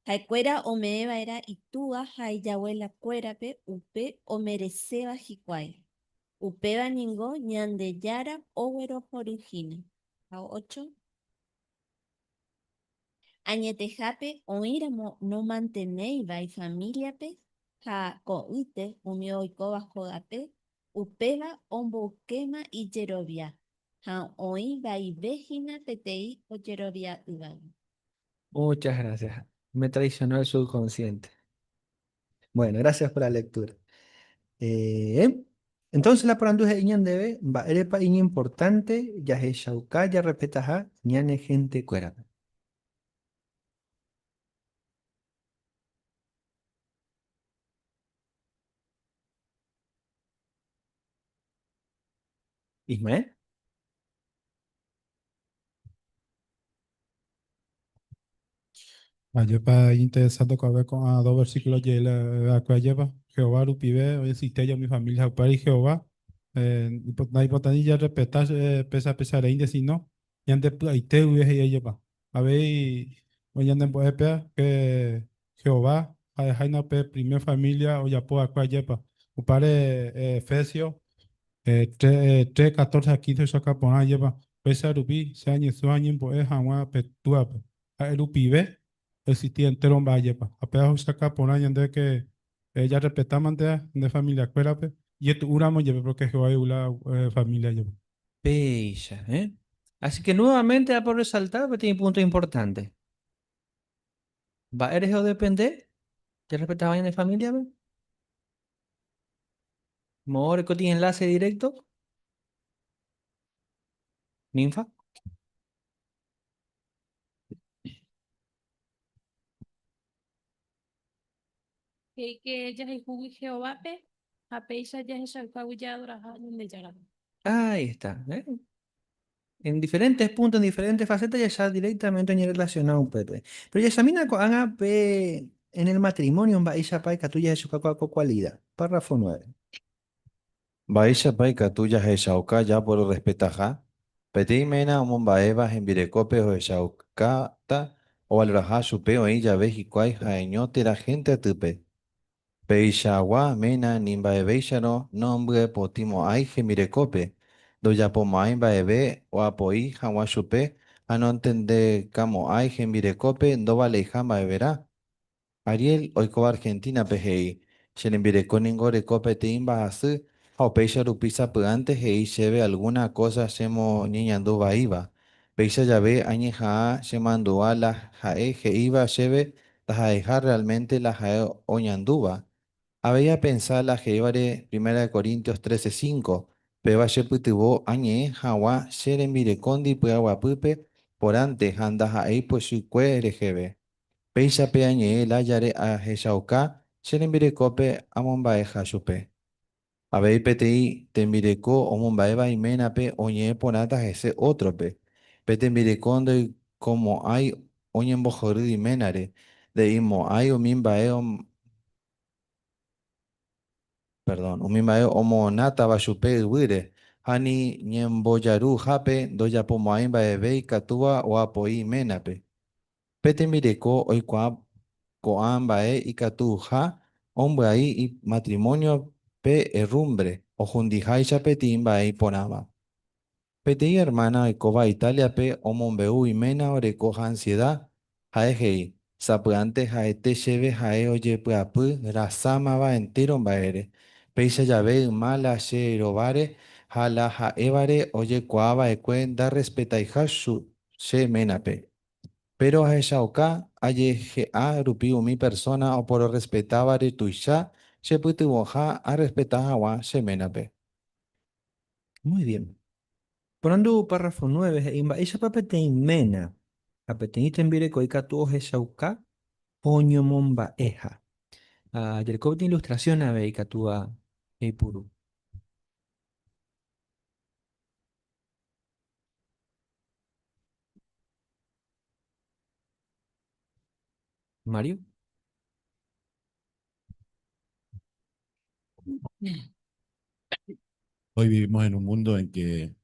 Jaecuera o meeva era itúa jaiyahuela cuérape, upe o mereceba jicuay. Upeba ningo ñande yara owero porujina. A 8. Añetejape oíramo no manteneiva y familiape, ja ko'ýte umi oikóva hógape, upéva ombokéma ijerovia, ha oĩ vaivehína peteĩ ojerovia yvága. Muchas gracias. Me traicionó el subconsciente. Bueno, gracias por la lectura. Eh, entonces la paranduje iñan debe, va erepa iña importante, ya he shauka, ya repetaja, ñane gente cuera. Ismael. Ayepa interesante con ver con dos versículos de la que lleva Jehová rupibe, hoy existe yo mi familia para y Jehová. Na importancia respetar pesa pesar ainda si no, y ande ahí te hubiese ya lleva. A ver, hoy ande puede pear que Jehová a dejar na pe primer familia o ya puede acá lleva. Upare Efesios 3, 14 a 15 saca por ahí lleva. Pesa rupi, se añe su año pues jamás petua. A rupibe existía entero en Valle, pa. Apenas saca por año de que ella respetaba de familia, acuérdate. Y esto uramos lleve porque Jehová es una familia lleve. Bella, ¿eh? Así que nuevamente da por resaltar, pero tiene punto importante. ¿Va eres o depender? ¿Ya respetaba en de familia? ¿Ve? ¿More que tiene enlace directo? ¿Ninfa? Que ella es Jehová pe, apeisa ya es ya adorajañan de yarape. Ahí está, ¿eh? En diferentes puntos, en diferentes facetas, ya está directamente relacionado un pepe. Pero ya examina haga en el matrimonio, va ella pa que tuya es su cualidad. Párrafo 9. Baisha pai katuya he shauka ya por respetaja. Peti mena omomba eva en birecope o shaukata o alraja supe o ella vejikwai jaeñote la gente atupe. Peishawa mena nimba ebeishano nombre potimo ai gemirecope. Doya pomai ba ebe o apoi jawa supe a no entender camo ai gemirecope do vale jama everá. Ariel oiko Argentina PGI. Xenembireko ningore cope timba así. O peisha rupisa antes hei lleve alguna cosa semo niñandu iba. Peisha llave añeja semando a la jae iba lleve la jaeja realmente la jae oñanduba. Había pensado la jeivare 1 Corintios 13:5. Peba sheputibó añe jawa xerembirekondi pupe por antes anda jae pues su rejeve. Peisa peañe la yare a Heshauka, Sherembirekope amombaeja chupe. Abei PTI, tembireko omombaeva y menape oñe ponata ese otro pe. Petembirekondo y como hay oñen bojorud y menare. De imo hay perdón, umimbae omo nata bashupe wire. Hani ñemboyaru jape doya pomo aimba ebei katua o apoi menape. Petembireco oikua koan bae ikatu ja hombre ahí y matrimonio pe herrumbre, o jundijay chapetín va ahí ponaba. Petei hermana de Coba Italia pe omombeu y mena orecoja ansiedad, jaejei, sapuante jaete cheve jae oye puapu, rasama va entero baere, peisa llave mala she robare, jala jaevare oye coaba ecuen da respeta y hashu she menape. Pero a ella oka, aye je a rupiu mi persona o por respetaba tuisha, she putu boja a respetar agua she menape. Muy bien. Ponando párrafo 9, ella papete mena. Apetenite en vire coica tu oje shauka, poño momba eja. Yerkov de ilustración a veica tua eipuru. Mario. Hoy vivimos en un mundo en que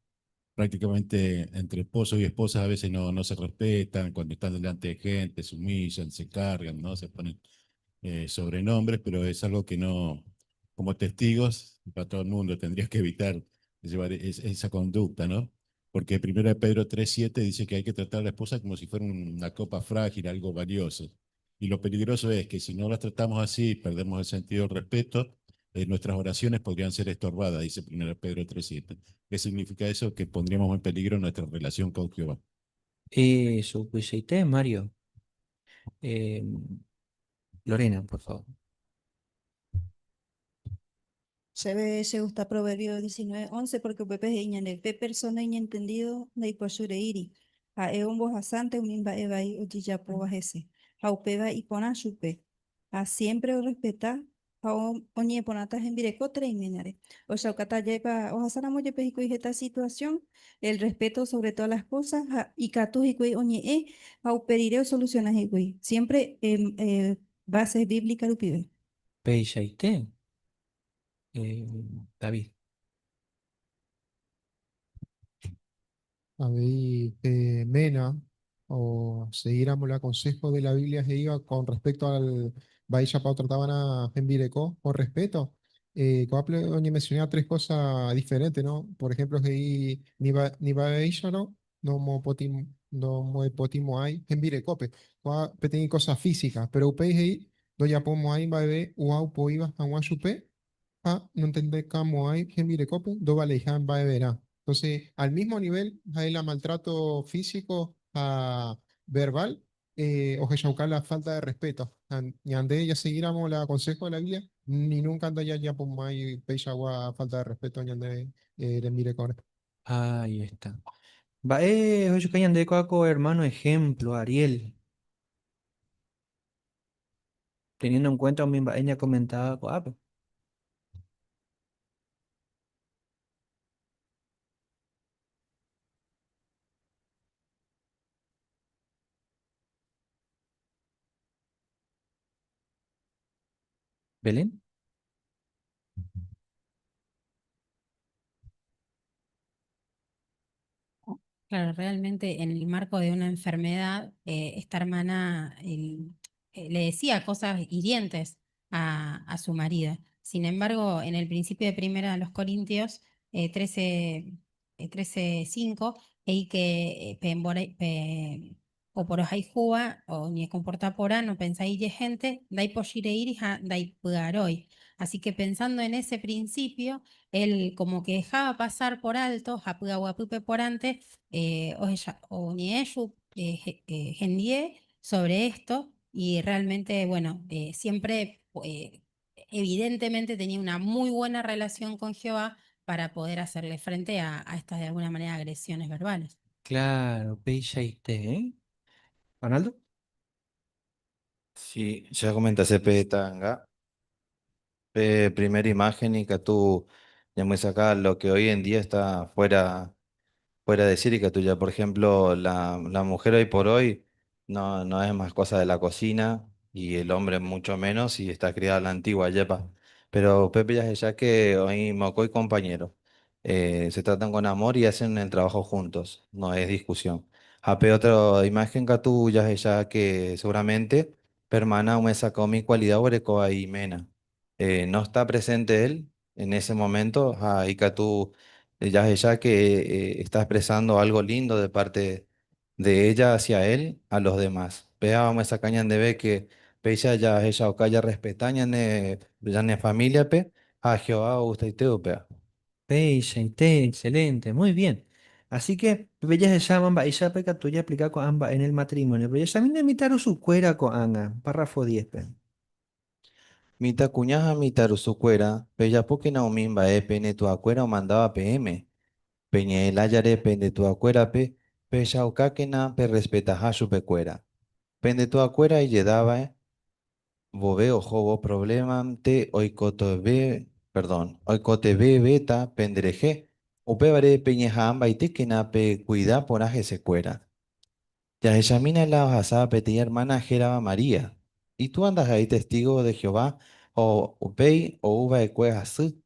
prácticamente entre esposos y esposas a veces no se respetan, cuando están delante de gente, se humillan, se cargan, ¿no? Se ponen sobrenombres, pero es algo que no, como testigos, para todo el mundo, tendrías que evitar llevar esa conducta, ¿no? Porque primero Pedro 3:7 dice que hay que tratar a la esposa como si fuera una copa frágil, algo valioso. Y lo peligroso es que si no las tratamos así, perdemos el sentido del respeto, nuestras oraciones podrían ser estorbadas, dice primero Pedro 3:7. ¿Qué significa eso? Que pondríamos en peligro nuestra relación con Jehová. Eso, pues ahí te, Mario. Eh, Lorena, por favor. Se gusta Proverbio 19:11 porque Pepe es iñanepe persona entendido de iri. A eon bojasante unimba ebai ojillapo bajese. A upeba y pona chupe. A siempre o respeta. A oñe ponatas en virecotre y menare. O sea, cata lleva o hasana moye pejico y esta situación. El respeto sobre todas las cosas. Y catu y oñe a uperire o soluciones y siempre bases bíblicas lupibe. Peisha y te. David. Ahí, Mena, o seguíramos el consejo de la Biblia que iba con respecto al Baisha Pau trataban a Envireco, con respeto. Coaple donde mencionaba tres cosas diferentes, ¿no? Por ejemplo, que ni Baisha no mo potim no mo potimo hay Envirecope, pequeñas cosas físicas, pero upei ahí, do ya pomo ahí va a ver, uau po iba a chupe no entender cómo hay que mire cope, do vale va a verá. Entonces, al mismo nivel, hay la maltrato físico verbal, o que buscar la falta de respeto. Y ande ya seguiramos el consejo de la Biblia, ni nunca anda ya por más peixa agua falta de respeto, ni ande de mire con Ahí está. Va, oye, que de coaco, hermano, ejemplo, Ariel. Teniendo en cuenta, ella comentaba, pues, Belén. Claro, realmente en el marco de una enfermedad, esta hermana le decía cosas hirientes a su marido. Sin embargo, en el principio de Primera de los Corintios 13, 13:5, y que o por juba o ni comporta pora, no pensáis de gente, dai poshire irija, dai pugaroy. Así que pensando en ese principio, él como que dejaba pasar por alto, japugahuapupe por antes, o Nieshu Gendie sobre esto y realmente, bueno, siempre, evidentemente tenía una muy buena relación con Jehová para poder hacerle frente a estas, de alguna manera, agresiones verbales. Claro, Peisha y te, ¿eh? ¿Arnaldo? Sí, ya comentaste petanga. Primera imagen y que tú ya me sacas lo que hoy en día está fuera de serie, que tú ya, por ejemplo, la mujer hoy por hoy no es más cosa de la cocina y el hombre mucho menos y está criada a la antigua yepa. Pero Pepe ya es ya que hoy moco y compañero se tratan con amor y hacen el trabajo juntos, no es discusión. Ape otra imagen que tú ya es ya que seguramente permana me sacó mi cualidad oreco ahí mena. no está presente él en ese momento, y que tú ya ella que está expresando algo lindo de parte de ella hacia él a los demás. Veamos esa caña de ve que pella ya ella o calla respetaña ya ne familia pe a Jehová usted y te upea. Peixe, té, excelente, muy bien. Así que, bellas de Shamamba, y ya peca tuya aplica con ambas en el matrimonio. Pero ya me invitaron su cuera con Anga, párrafo 10. Mita cuñaja mita rusucuera, pella porque naumimba pene tu acuera o mandaba PM. Peña el ayare pende tu acuera pe, pecha o caquena pe respetaja su pecuera. Pende tu acuera y lledaba, boveo jobo problema te oikoto be, perdón, oikote be beta pendereje, upebare peñeja amba y tequena pe cuida por aje secuera. Ya examina la hojazada petilla hermana Jeraba María. Y tú andas ahí testigo de Jehová, o upei o uva de cuejasú.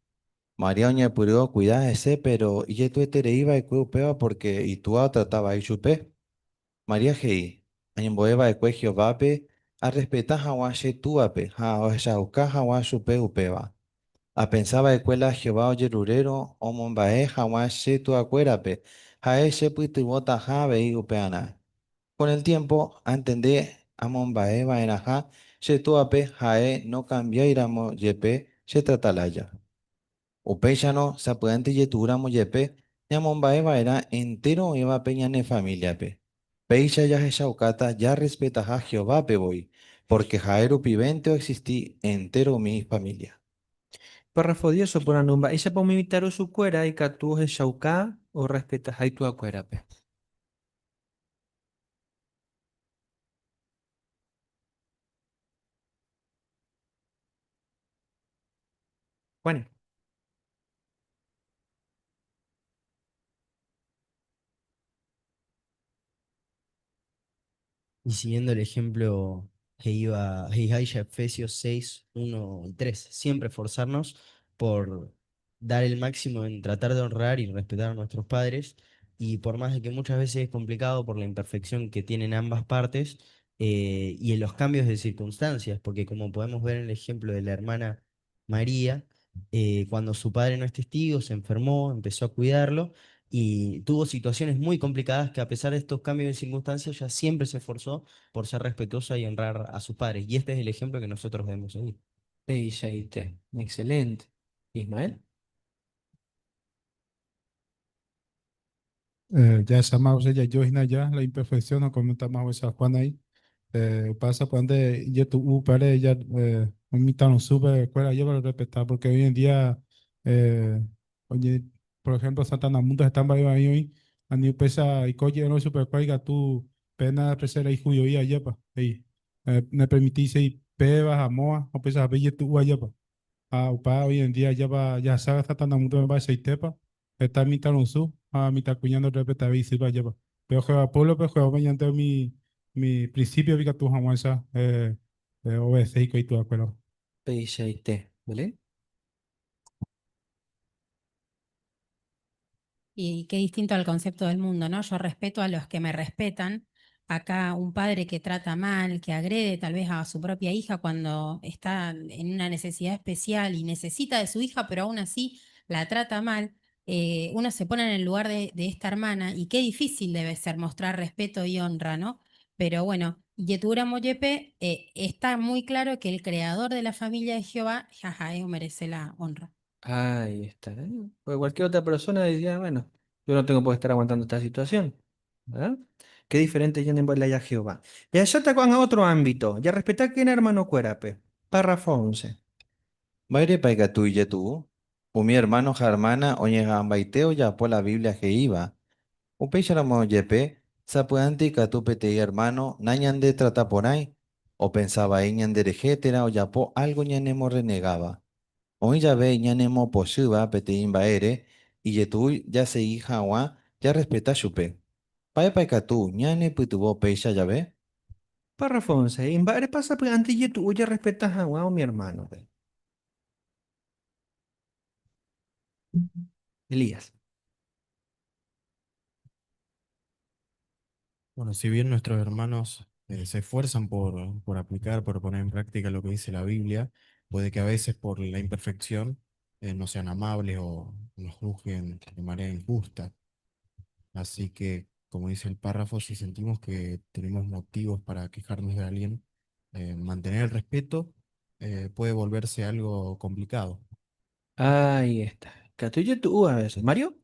María oña purió cuidar ese, pero y tú etere iba y upeba porque y tú trataba ahí chupe. María Gei, añemboeba de cue Jehová pe, a respetar hawache tú ape, ha o esa uka hawashupe upeba. A pensaba de cuela Jehová oye rurero, o mombae hawache tu acuérape, ha ese puitibota jabe y upeana. Con el tiempo, entendé Amon Baeva en Ajá, Shetuape, Jae, no cambió Iramo Yepe, Shetratalaya. Upechano, Sapudante Yeturamo Yepe, Yamon Baeva era entero Eva Peñane familia pe. Peixa ya Jeshaukata ya respeta a Jehová pe voy, porque Jaeru pivente o existí entero mi familia. Párrafo 10 o por anumba, y se puede imitar su cuera y que tú es shauka o respetas ahí tu acuera, pe. Bueno. Y siguiendo el ejemplo que iba Heihaisha Efesios 6, 1 y 3, siempre esforzarnos por dar el máximo en tratar de honrar y respetar a nuestros padres, y por más de que muchas veces es complicado por la imperfección que tienen ambas partes, y en los cambios de circunstancias, porque como podemos ver en el ejemplo de la hermana María, cuando su padre no es testigo, se enfermó, empezó a cuidarlo y tuvo situaciones muy complicadas que a pesar de estos cambios de circunstancias, ella siempre se esforzó por ser respetuosa y honrar a sus padres. Y este es el ejemplo que nosotros debemos seguir. Peixa y té, excelente. Ismael. Ya esa más ya yo ya la imperfección no comenta más esa Juan ahí. Pasa cuando ya tu pare ya un no sube escuela yo para respetar porque hoy en día oye por ejemplo Santana Mundo están ahí hoy a ni pesa y coche no super cuelga tu pena presera y juyo y allá pa ahí me permitís y pebas a moa o pesa a ver tu allá pa upa hoy en día ya va ya sabe Santana Mundo me va a tepa está mitad no su a mitad cuñando respetar y sirva allá pa pero juega pueblo pero juega mediante mi principio vi que tú jamás obedeces y tú acuerdo. Peixa y té, ¿vale? Y qué distinto al concepto del mundo, ¿no? Yo respeto a los que me respetan. Acá un padre que trata mal, que agrede tal vez a su propia hija cuando está en una necesidad especial y necesita de su hija, pero aún así la trata mal. Uno se pone en el lugar de esta hermana y qué difícil debe ser mostrar respeto y honra, ¿no? Pero bueno, Yetura Moyepe está muy claro que el creador de la familia de Jehová, Jajaeo, merece la honra. Ahí está. Porque cualquier otra persona diría, bueno, yo no tengo por qué estar aguantando esta situación. ¿Verdad? Qué diferente ya en ya Jehová. Ya te con a otro ámbito. Ya respetar quién hermano cuérape. Párrafo 11. Baire paiga tu y tú, mi hermano hermana oñe gambaiteo ya por la Biblia que iba. Upecharamo yepe, sapuanti catupete y hermano, nañande trata por ahí. O pensaba iñan derejetera o ya po algo ñanemo renegaba. Hoy ya ve ñanemo poshuba pete imbaere, y yetu ya se hija wa, ya respeta chupe. Pae paiga tu, ñane putubo pecha ya ve. Párrafo 11. Invare pasa pues antes y tú ya respetas a mi hermano. Ve. Elías. Bueno, si bien nuestros hermanos se esfuerzan por aplicar, por poner en práctica lo que dice la Biblia, puede que a veces por la imperfección no sean amables o nos juzguen de manera injusta. Así que, como dice el párrafo, si sentimos que tenemos motivos para quejarnos de alguien, mantener el respeto puede volverse algo complicado. Ahí está. Catuye tú a veces. Mario.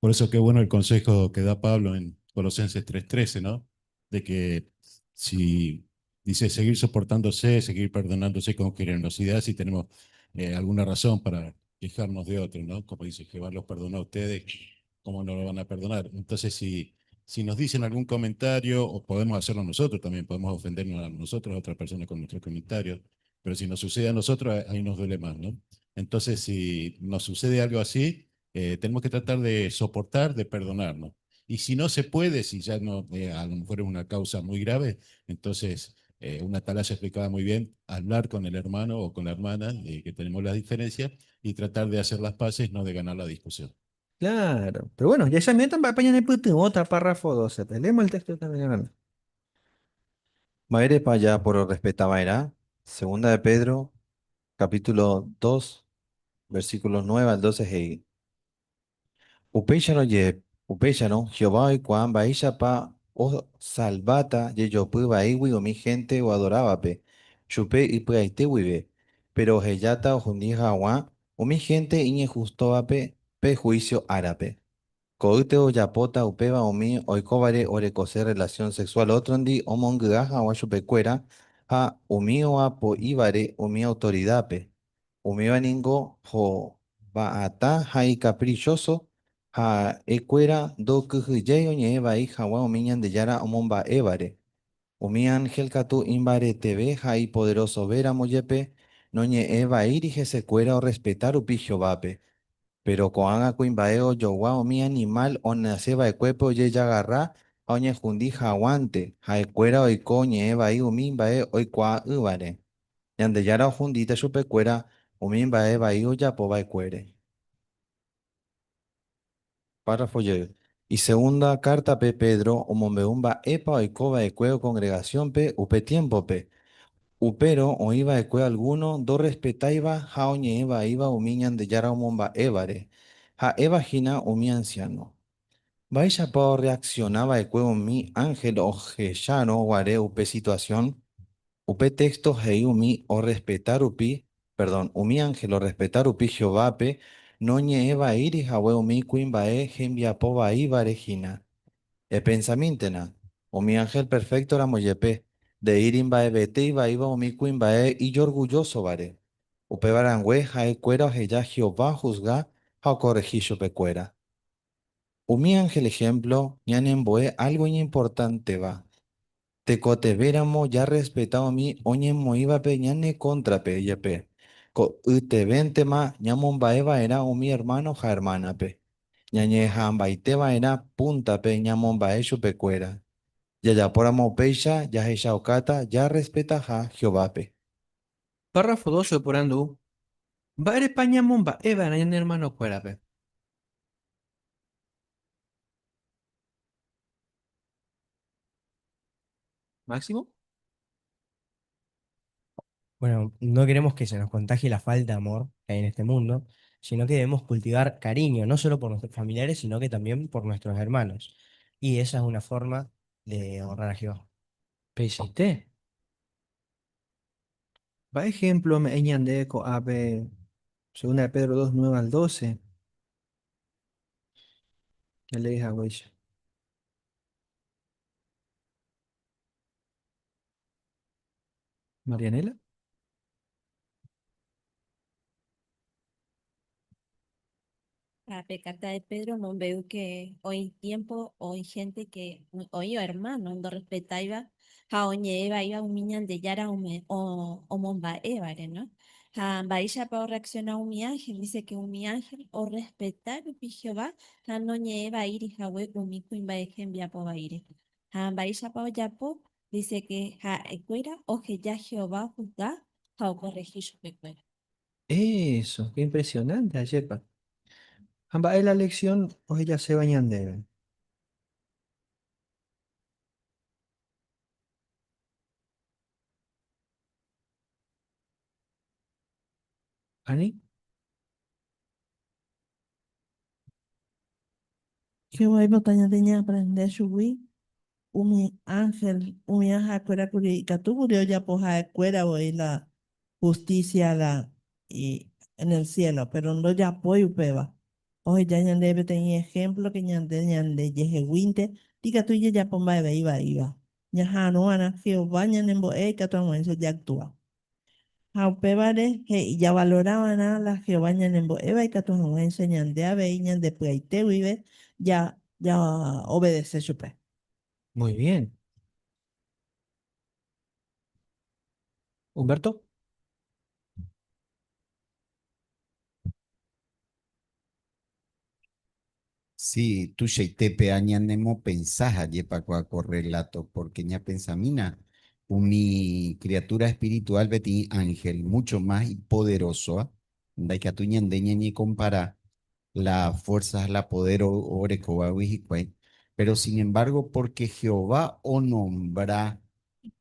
Por eso qué bueno el consejo que da Pablo en Colosenses 3:13, ¿no? De que si dice seguir soportándose, seguir perdonándose con generosidad, si tenemos alguna razón para quejarnos de otros, ¿no? Como dice, Jehová los perdonó a ustedes, ¿cómo no lo van a perdonar? Entonces, si nos dicen algún comentario, o podemos hacerlo nosotros también, podemos ofendernos a nosotros, a otra persona con nuestros comentarios, pero si nos sucede a nosotros, ahí nos duele más, ¿no? Entonces, si nos sucede algo así, tenemos que tratar de soportar, de perdonarnos. Y si no se puede, si ya no, a lo mejor es una causa muy grave, entonces una Atalaya explicaba muy bien, hablar con el hermano o con la hermana, que tenemos las diferencias, y tratar de hacer las paces, no de ganar la discusión. Claro. Pero bueno, ya se metan para apañar el puto otra párrafo 12. Pues leemos el texto también. Maere para allá por respetaba era. Segunda de Pedro, capítulo 2, versículos 9 al 12. Hey. Upéixano ye, upéixano, Jehová y Juan, baisha pa, o salvata, ye yo pu baiwi o mi gente o adorábape, chupe y puaite wibe, pero heyata o jundija o mi gente iñe justo ape, pe juicio árabe. Coite o yapota upeba o mi oikobare o recocer relación sexual otrondi o mongaja o chupecuera, ha umi o apo ibare o mi autoridad pe. Umibaningo ho baata hai caprichoso ha ecuera do kuhuyeyo nye bai hawa umiñan de yara omomba evare. Umi ángel katu imbare teve hai poderoso vera moyepe no nye eva irige se cuera o respetar upi Jehovape. Pero coanga cuimbaeo yowa omi animal o naceba ecuepe o ye yagarra a oñe jundi hawante ha ecuera oiko nye eva i umi bae oikua ivare. Yande yara hundita chupecuera umimbae bai uyapo cuere. Párrafo ye. Y segunda carta pe Pedro, omombeumba epa oikoba ecueo congregación pe upe tiempo pe. Upero o iba ecue alguno do respetaiba ja oñe eba iba umiñan de yara omomba evare. Ja eva gina umi anciano. Vaya pa reaccionaba ecue mi ángel o jeyano guare upe situación. Upe texto heiumi o respetar upi, perdón, umi ángel o respetar upi Jehovape, no eva iri hawe umi kuimbae gembiapo bai varejina. E pensamintena, umi ángel perfecto era moyepe, de irin bae bete y baiba umi kuimbae y yo orgulloso vare. Upe barangüe jae cuera o heya Jehová juzga, ha corregillo pecuera. Umi ángel ejemplo, ñanemboe algo importante va. Te veramo ya respetado mi oñe moiba pe ñane contra pe yepe. Ute vente ma ñamombaeva era o mi hermano ja hermana pe. Ñañe jambaiteba era punta pe ñamombae chupecuera. Ya ya por peisha ya hecha ocata ya respeta ja Jehová pe. Párrafo 12 por andu. Va a España momba. Eva, en hermano cuérape. Máximo. Bueno, no queremos que se nos contagie la falta de amor que hay en este mundo, sino que debemos cultivar cariño, no solo por nuestros familiares, sino que también por nuestros hermanos. Y esa es una forma de honrar a Jehová. PST. Va ejemplo me de co ave. Segunda de Pedro 2 9 al 12. Ya le dije a Wish. Marianela. A pecata de Pedro no veo que hoy tiempo, hoy gente que, hoy hermano, no respetaba, ja oñe eva iba un miñan de yara o momba evare, ¿no? Ja baisha pa reacciona un mi ángel, dice que un mi ángel o respetar pi Jehová, ja no ñe eva iri ja we umi kuimba ejen via po baire. Ja baisha pa yapo, dice que ja ecuera o que ya Jehová juzga, ja o corregir su pecuera. Eso, qué impresionante, Ayepa. Amba es la lección, o ella se bañan de. Ani. Que voy botanya tenía aprender subir. Umi ángel, umi aja cuera curi, catu murió ya poja cuera voy la justicia la y en el cielo, pero no ya apoyo peba. Oye, ya ñande tenía ejemplo que ñande yeje winte, diga tú ya pomba iba. Ñaja no ana, Jehová ñanembo catu eso ya actúa. Jaupevare, que ya valoraban a la Jehová ñanembo y catu eso ñande a ve ñande pueite vive, ya obedece su pe. Muy bien. Humberto. Sí, tú sheitepe añanemo pensaja yepa correlato, porque ña pensamina, mi criatura espiritual beti ángel, mucho más poderoso, da que a tu ñandeña ni compara la fuerza, la poder ore cobahuijicuay. Pero sin embargo, porque Jehová o nombra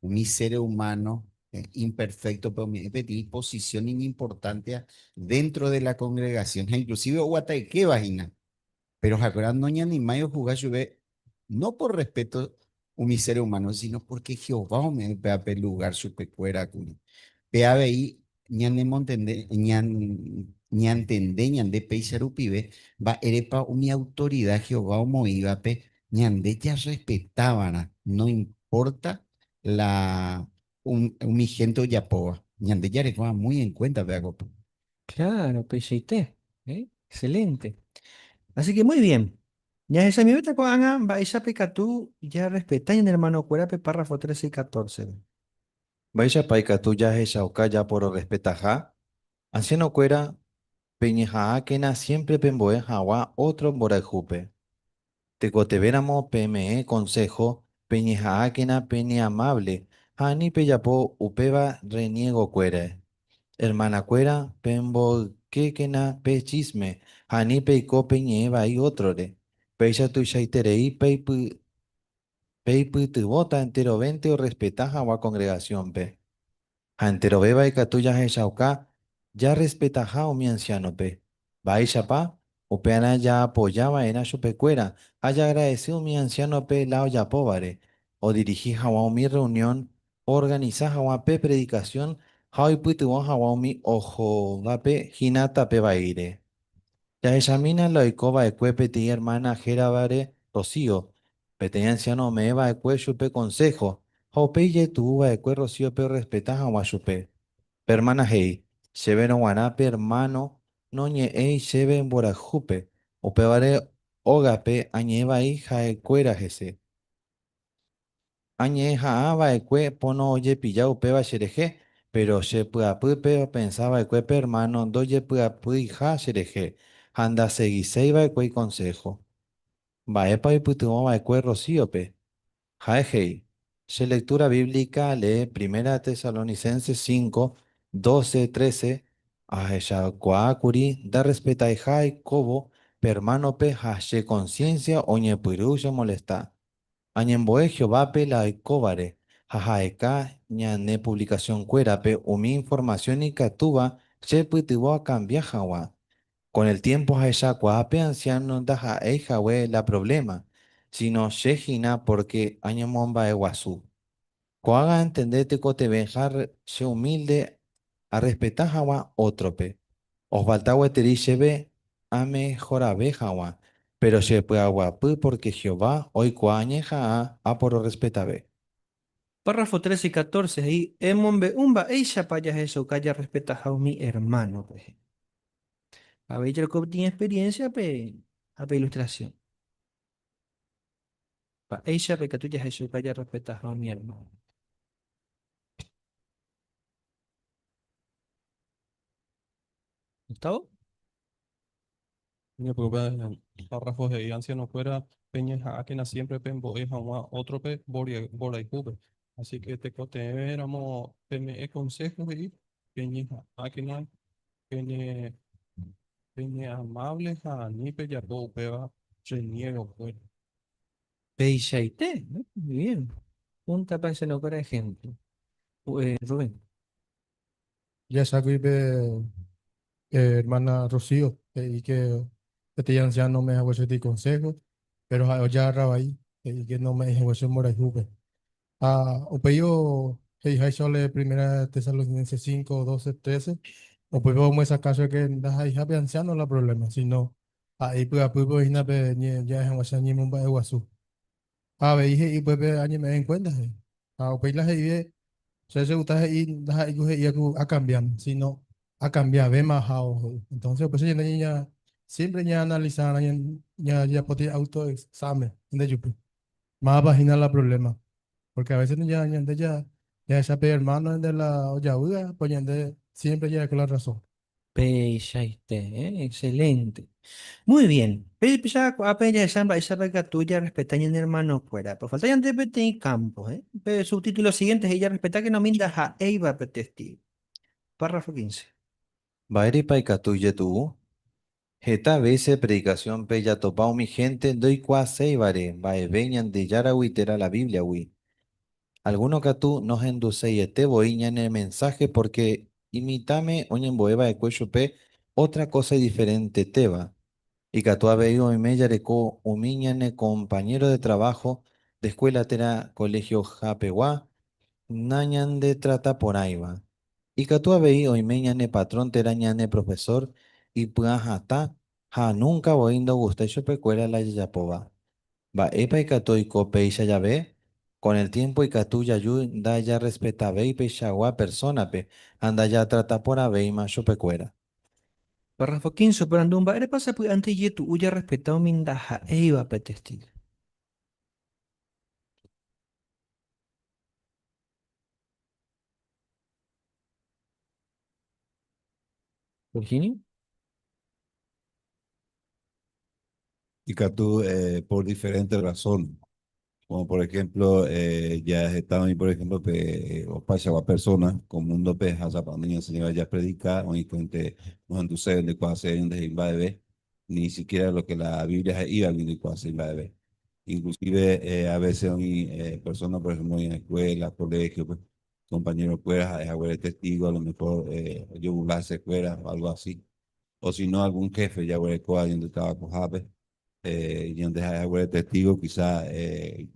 mi ser humano imperfecto, pero mi beti posición importante dentro de la congregación, inclusive guatay, ¿qué vagina? Pero Jacob no ni mayo jugar llueve, no por respeto a mi ser humano, sino porque Jehová me va a lugar su pecuera cuni. Pea veí, ñan de montende, ñan tende, ñan de peisarupibe, va erepa mi autoridad Jehová o moiba pe, ñan de ya respetaban, no importa mi gente o yapoa, ñan de ya recuerda muy en cuenta, vea, Claro, PCT. Excelente. Así que muy bien. Ya esa mi beta con Ana, va esa pecatú, ya respetáis en hermano cuerape párrafo 13 y 14. Vaya paikatu ya heshauka ya por respetaja. Anciano cuera, peñeja kena siempre pemboe hawa otro boraijupe. Tecoteveramo PME consejo, peñeja kena peñe amable. Hani peyapo upeba reniego cuere. Hermana cuera, pembo quequena pe chisme. Hani peiko peñe va y otrore. Peisa tu shaiterei peipu tu bota entero vente o respetaja wa congregación pe. Antero beba y catuya heshauka, ya respetaja o mi anciano pe. Baisha pa, o peana ya apoyaba en su pecuera, haya agradecido mi anciano pe lao ya pobare, o dirigí hawa mi reunión, organiza hawa pe predicación, hawi putu hawa mi ojo va pe hinata pe baire. Ya examina lo icoba de cuepe ti hermana Gerabare Rocío, pete anciano me va de cue chupe consejo, hope ye tu uva de cue Rocío pe respetaja wa chupe. Hermana hei, shebe no guanape hermano, no ñe ei shebe en borajupe, o pebare ogape añeva hija de cuera jese. Añeja aba de cue pono oye pillao peba xereje, pero se puapupe pensaba de cuepe hermano, doye puapu hija xereje, anda seguiseiba de cue consejo. Baepa y putumo va de cue rocíope. Jaejei. Se lectura bíblica lee Primera Tesalonicenses 5, 12, 13. Ajesha Kuakuri da respeta y jai kobo, permanope hashe conciencia oñe piruja molesta. Añemboe Jehová pe la ikobare. Jajaeka ñane publicación cuerape umi información y catuba che pitibo cambia jawa. Con el tiempo Jaesha Kuape anciano daja eijawe la problema sino Shejina porque Añamomba Eguazú. Coaga entendete cote benjar se humilde a respetar jawa otrope. Osvaltawe terishebe ame jorabe jawa. Pero se puede aguapu porque Jehová hoy coañeja a por respetabe. Párrafo 13 y 14. Ahí, emombe umba, ella paya eso, calla respeta a mi hermano. Pues. A ver, yo tiene experiencia, a ilustración. Pa ella pecatuya eso, calla respeta a mi hermano. ¿Gustavo? Me preocupa párrafos de anciano fuera peñas a que na siempre pembo es a otro pe bora y cube. Así que te éramos peme consejos y peñas a que na peñe amables a ni pe ya po peba reniego pues. Peisaite, ¿no? Muy bien. Punta para no para ejemplo. Rubén. Ya sabe, hermana Rocío, y que este anciano me hago ese consejo, pero ya rabai, y que no me hago ese mora juve. O peyo, hay solo primera Tesalonicenses 5, 12, 13, o pues vamos a esa casa que das ahí hape anciano la problema, sino ahí pues ina pe ya es un ni mumba de guasu. Ve dije y pues año me den cuenta, o pues la gente se gusta y das ahí a cambiar, sino a cambiar, ve más entonces pues ya siempre ya analizar ya podía autoexamen de YouTube, más página la problema. Porque a veces ya esa hermano de la olla, pues siempre llega con la razón. Excelente. Muy bien. Ya apenas esa beca tuya respeta en hermano fuera. Por falta ya de en campo, ¿eh? Pero subtítulos siguientes, ella respeta que no minda a Eiva testigo. Párrafo 15. Baere paikatuye tu. Jeta veces predicación pe ya topao mi gente doy cuase vare, veñan de yara huitera la Biblia wi. Alguno que tú nos enduce y te voy en el mensaje porque imitame oñen boeva de cuello pe otra cosa diferente te va. Y que tú habéis y me yareco umiñane compañero de trabajo de escuela tera colegio japeguá, nañan de trata por ahí va. Y que tú habéis y me ñane patrón tera ñane profesor y pues hasta ja nunca voy indo gusta yo pecuela la yapoba. Va epa y que y cope y ya ve. Con el tiempo y que tú ya da ya respeta ve y pechagua persona pe anda ya trata por ave y macho pecuera. Párrafo 15. Operando un baile pasa pues antes y tu huya respetado mindaja Eiva testigo. Virginia. Y que tú, por diferentes razones, como por ejemplo, ya estaban, por ejemplo, o pasa a personas, como un dope, hasa para niños, se lleva ya a predicar, o cuente, no entusiasman de cosas, de invade, ni siquiera lo que la Biblia iba a venir de cosas, invade. Inclusive, a veces, personas, por ejemplo, en la escuela, colegio, pues, compañeros, pues, a testigo, a lo mejor, yo burlarse escuela o algo así. O si no, algún jefe, ya, güey, alguien de trabajo, y donde hay testigo, quizá y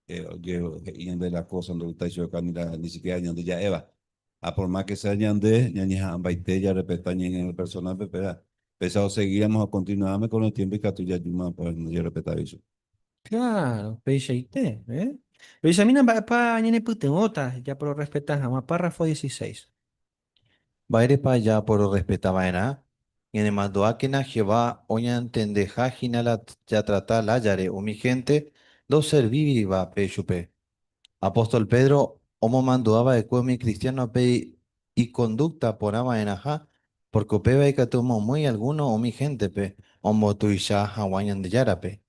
de la cosa donde está yo ni siquiera donde ya Eva. A por más que sea ñande, ñaña ambaite ya respeta en el personal, pero pesado seguíamos a continuarme con el tiempo y que tú ya yuma, pues no yo respetaba eso. Claro, pechaite, ¿eh? Pero examina para ñene putemota, ya por respetar jamás. Párrafo 16. Baire pa allá por respetaba en a. Y en el mandoáquena Jehová oñan tendeja la ya trata la yare o mi gente do servir va pe chupe. Apóstol Pedro, homo manduaba de mi cristiano pe y conducta por ama en ajá, porque peba y catumo muy alguno o mi gente pe, homo tu ya hawañan de yarape.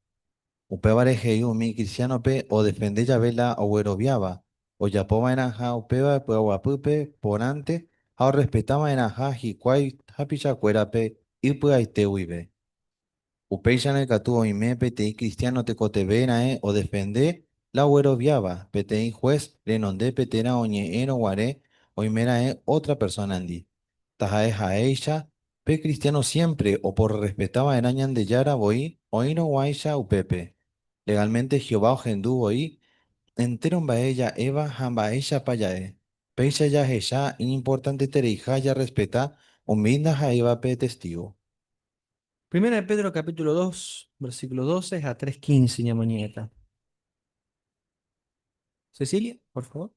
Upe vareje mi cristiano pe o defende ya vela o hueroviaba, o ya poma en ajá upeba pe aguapupe por ante, a respetaba en ajá jicuay hapicha cuerape y pues ahí te uibe. Upeixa en el catuo y me PTI cristiano te cotevena o defende la güero viaba, PTI juez le nonde petera oñe eno guaré o mera otra persona andi. Taja es a ella, pe cristiano siempre o por respetaba en añan de yara voy o ino guaisha upepe. Legalmente Jehová o gendú voy, entero ba ella eva jamba ella payae. Peixa ya ella importante tereija ya respeta o minda ja eva pe testigo. Primera de Pedro capítulo 2, versículo 12 a 3:15, ñamoñeta. Cecilia, por favor.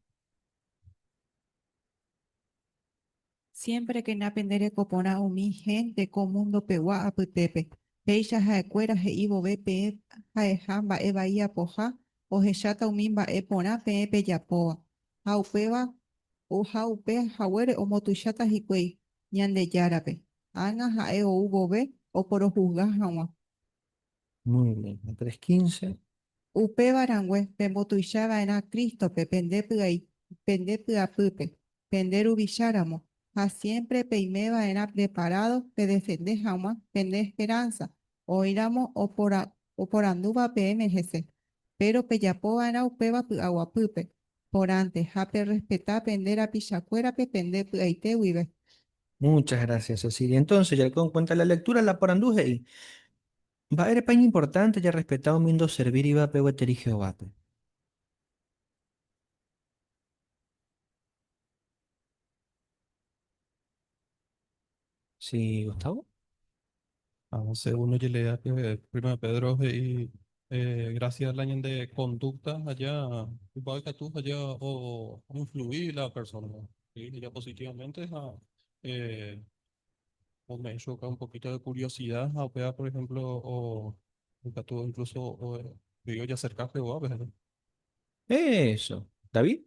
Siempre que na pendere copona mi gente con mundo pewa a putepe. Peisha jaecuera je ibo pe jaejamba e bahía poja o jechata umimba e pona pe yapoa. Jaupeba o jaupe jauere o motuchata jikwei ñande yarape. Ana jae o ubo be o por juzgar jawa. Muy bien, a 3:15. Upe barangüe pe motuchaba en a Cristo pe pende pua pupe. Penderu bicharamo. A siempre peimeba era preparado pe defender jamás pende esperanza. Oiramos o por anduba PMGC. Pero peyapoa era upeba aguapupe. Por antes, jape respetar pender a pichacuera pe pende puaite vive. Muchas gracias, Cecilia. Entonces, ya con cuenta la lectura, la poranduje y va a ser paño importante, ya respetado mindo servir y va a pegueter y Jehová. Sí, Gustavo. Según yo le da que prima Pedro y gracias al año de conducta allá, igual que tú allá o influir la persona, ¿sí? Ya positivamente eh, o me choca un poquito de curiosidad, a ver, por ejemplo, que tú incluso digo ya acercaste o ¿verdad? Eso. David.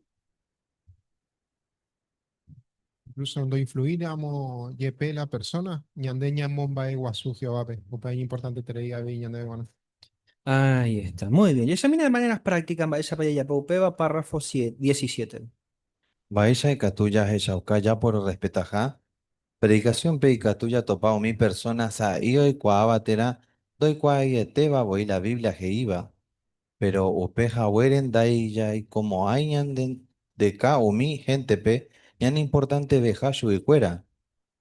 Incluso cuando influíamos YP la persona, ñandeña momba e guasugio vape. Es importante te diga bien ñande bueno. Ahí está. Muy bien. Y examina de maneras prácticas, va esa para allá, Paupeva, párrafo 17. Baisha y Catuya Heshauka ya por respetajá. Predicación pe y Catuya topao mi persona sa io y cuabatera. Doy cua y eteba voy la Biblia que iba. Pero upeja weren dai ya y como hayan de ca o mi gente pe. Ñan importante beja y cuera.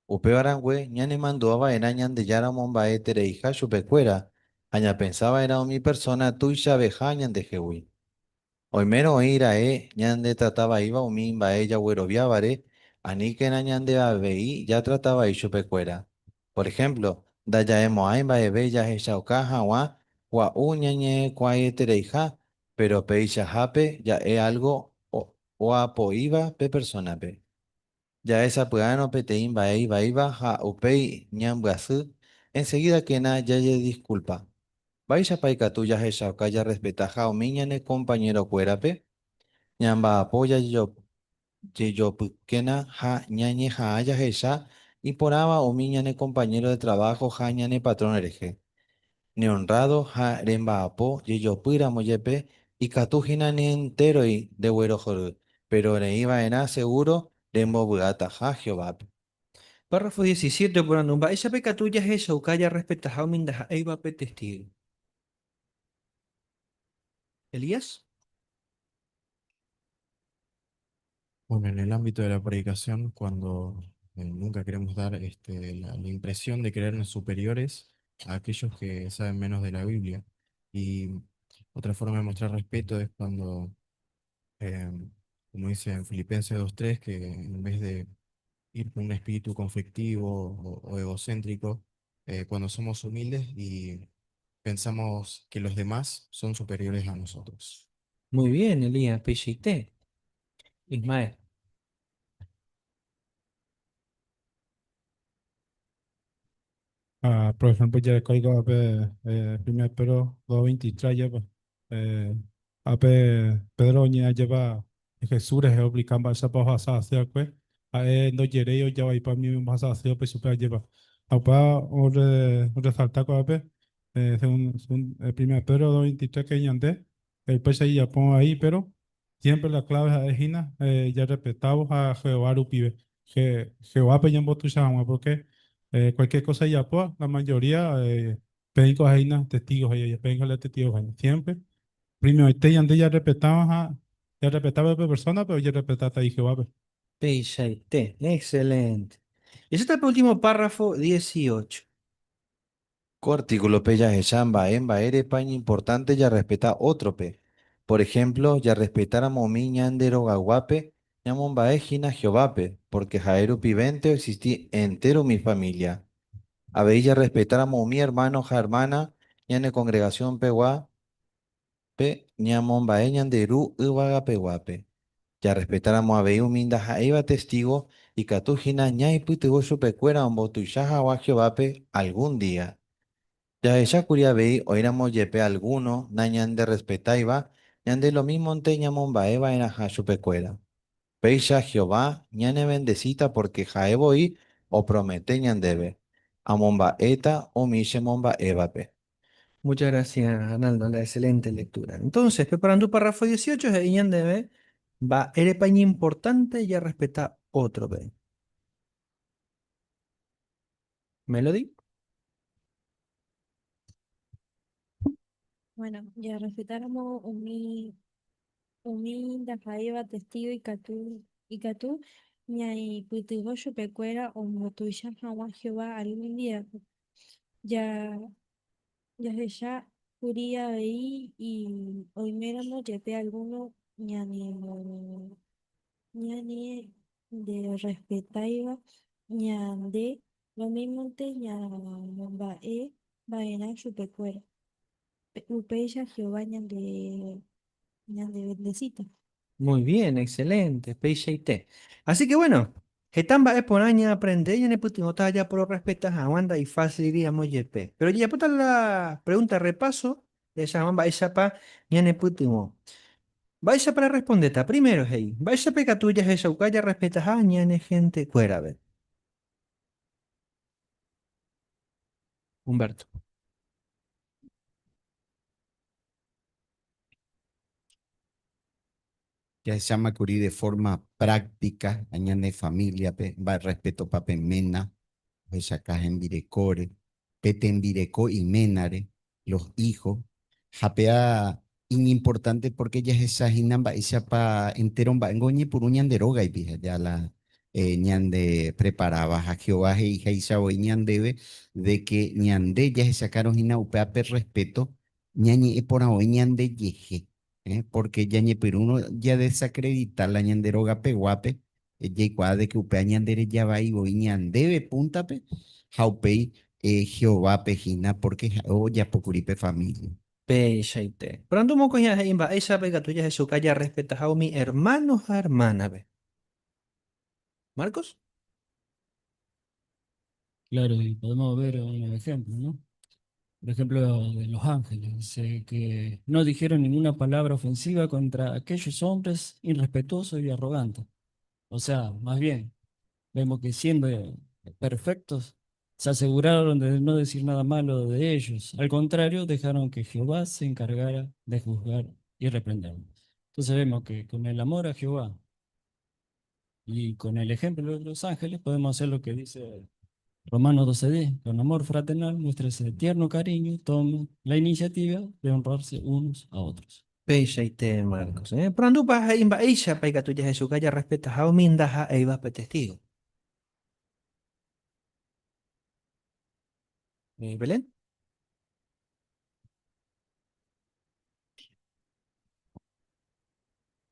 Upe barangüe, ñane manduaba en añan de yara momba etere y hashu pecuera. Aña pensaba era mi persona tuya bejañan de jehui. Hoy mero ira ñande trataba iba umimba ella güeroviábare, anique na ñande abei ya trataba y pecuera. Por ejemplo, daya emo aimba e bella ella ocaja wa uñañe etere hija, pero peisha jape ya algo o apo iba pe persona pe. Ya esa puano peteín va iba ja upei ñambuazú, enseguida que na ya ye disculpa. Vaya paika tuya esa kaya respetaja o miñane compañero cuerape, ñamba apoya yo pukena ja ñañe ja haya esa, y poraba o miñane compañero de trabajo ja ñane patrón hereje. Ni honrado ja remba apo yo pira moyepe, y catujina ni entero y de güero joru, pero ne iba en seguro rembo buata ja Jehová. Párrafo 17, por andumba. Esa peca tuya es esa, ukaya respeta minda eiva pe testigo. Elías. Bueno, en el ámbito de la predicación, cuando nunca queremos dar la impresión de creernos superiores a aquellos que saben menos de la Biblia. Y otra forma de mostrar respeto es cuando, eh, como dice en Filipenses 2:3, que en vez de ir con un espíritu conflictivo o egocéntrico, cuando somos humildes y pensamos que los demás son superiores a nosotros. Muy bien, Elías, PJT. Ismael. Por ejemplo, ya el código AP, primer pero 223 lleva, AP Pedro ya lleva Jesús es obligando a esa baja hacia pues, a no yere yo ya va y para mí más hacia pues super lleva. Apa o resaltar con AP, según el primer Pedro 223 que ñande, el pues ahí ya pongo ahí, pero siempre la clave es Gina, ya respetamos a Jehová Rupibe, que Jehová peñan tu llama porque cualquier cosa ya pues, la mayoría pedí cosas ahí, testigos ahí, pedí los testigos ahí. Siempre. Primero, antes ya respetaba a otra persona, pero ya respetaba a Jehová. Pues. PJT. Excelente. Y ese está el último párrafo 18. Artículo pe ya chamba en ere paña importante ya respeta otro pe. Por ejemplo, ya respetar a momi ñandero gaguape, ñamon baejina Jehovape, porque jaeru pivente existí entero mi familia. Habéis ya respetar a momi hermano ja hermana, ñane congregación peguá, pe ñamon bae ñanderu uvaga peguape. Ya respetáramos a minda jaeva testigo y catujina ñai putuvo su pecuera ombo tuyaja wa Jehovape algún día. Ya ella curia vei oíramos yepe alguno, na ñande respetaiba, ñande lo mismo ante ñamon baeva en aja su pecuera. Peisha Jehová, ñane bendecita porque jaevo y o promete ñandebe. Amomba eta o mishe momba evape. Muchas gracias, Arnaldo, la excelente lectura. Entonces, preparando el párrafo 18, Ian debe va ere pañi importante ya respeta otro pe. Melody. Bueno, ya respetáramos umi da jaiba testigo y catú ñai pytyvõ chupekuéra ombotuicha hag̃ua Jehová algún día. Ya jahechakuri avei y oiméramo jepe alguno ñane de respetáiva ñande lo mismonte ñamba'e mba'erã chupekuéra. Upéicha Jehová ñande bendecita. Muy bien, excelente. Peixe. Así que bueno, Getamba es por año aprender y en el puto ya por respetar a Wanda y fácil diríamos YP. Pero ya por la pregunta repaso de esa mamba esa pa y en el puto. Vais para responderte primero, hey. Vais a pegar tuyas esa ucaya respetas a ñane gente cuera, ver. Humberto. Ya se llama curi de forma práctica, añade familia, va respeto pape mena, en virecore, peten vireco y menare, los hijos, japea importante porque ya esa jinamba esa pa enteron va engoñe por un ñanderoga y pija ya la ñande preparaba a Jehová y Jaisa o ñandebe de que ñande ya se sacaron jina upea per respeto ñañe por ahora ñande yeje porque yañe pero uno ya desacredita la ñanderoga peguape ya igual de que upea ñandere ya va y voy ñandebe puntape jaupei Jehová pejina porque o ya pocuripe familia. Peixe. Pronto mo coña imba esa pega tuya esa ucaya respetas a mi hermanos a hermana, ve. ¿Marcos? Claro, y podemos ver unos ejemplos, ¿no? Por ejemplo, de los ángeles, dice que no dijeron ninguna palabra ofensiva contra aquellos hombres irrespetuosos y arrogantes. O sea, más bien, vemos que siendo perfectos, se aseguraron de no decir nada malo de ellos. Al contrario, dejaron que Jehová se encargara de juzgar y reprenderlos. Entonces vemos que con el amor a Jehová y con el ejemplo de los ángeles podemos hacer lo que dice Romanos 12:10, con amor fraternal, muéstrese tierno cariño, tome la iniciativa de honrarse unos a otros. Peixe, Marcos. Pronto pa imba esa pega tuya esa ucaya respetas a mi indaja e iba pe testigo. ¿Belén?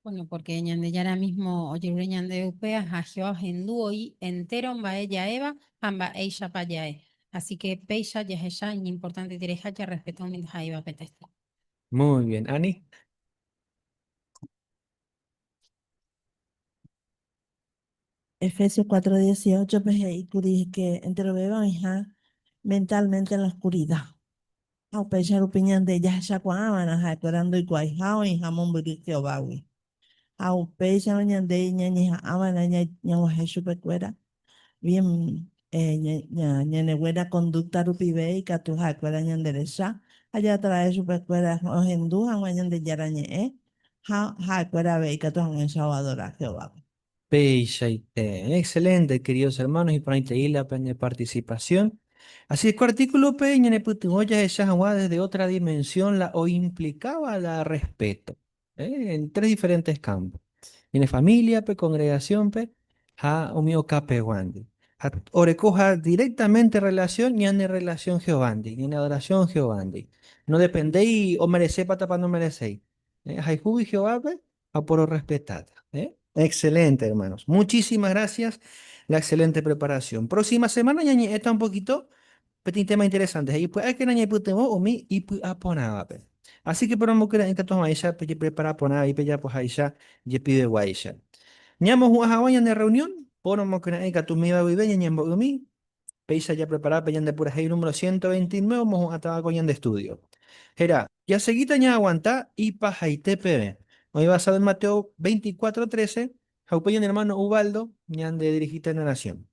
Bueno, porque ñande ya ahora mismo oye ñande upea a Jehová y entero va ella Eva, amba ella payae. Así que peisha ya es ya importante tireja ya respeto mi jaiba peteste. Muy bien, Ani. Efesios 4:18, pues ahí dice que entre beban hija mentalmente en la oscuridad. A pesar opinión de ya ya cuámana, esperando y guayao y jamón burique bawi. A pesar mañana de ñaña amana ña Jesús pecuera. Bien, ña neguera conducta rupibe y catuja cuera ña derecha. Allá trae su pecuera o hindú, mañana de yarañe, cuera ve y catuja en Salvador a Jehová. Peixe. Excelente, queridos hermanos, y para ahí la pena de participación. Así que artículo peña en putumoya esa agua desde otra dimensión la o implicaba la respeto en tres diferentes campos. En familia, pe congregación, pe ha umio cape wandi. Orecoja directamente relación ni en relación geovandi, ni en adoración geovandi. No dependéis o merecéis para no merecéis. Hay y Jehová, pe, a por respetar. Excelente, hermanos. Muchísimas gracias. La excelente preparación. Próxima semana ya está un poquito, petit tema interesante. Y pues hay que nañe putemo o mi y pues aponaba. Así que por que en toma Aisha, pues prepara aponaba y ya pues Aisha, ya pide guaisha. Ñamos guajawaña de reunión, por que en tu mi vive ñambo umi, peisa ya preparada peñan de pura número 129, vamos a estar coñan de estudio. Era, ya seguita ña aguanta y paja y TPB. Hoy basado en Mateo 24:13, Jaupeyan hermano Ubaldo, ñan de dirigiste en la nación.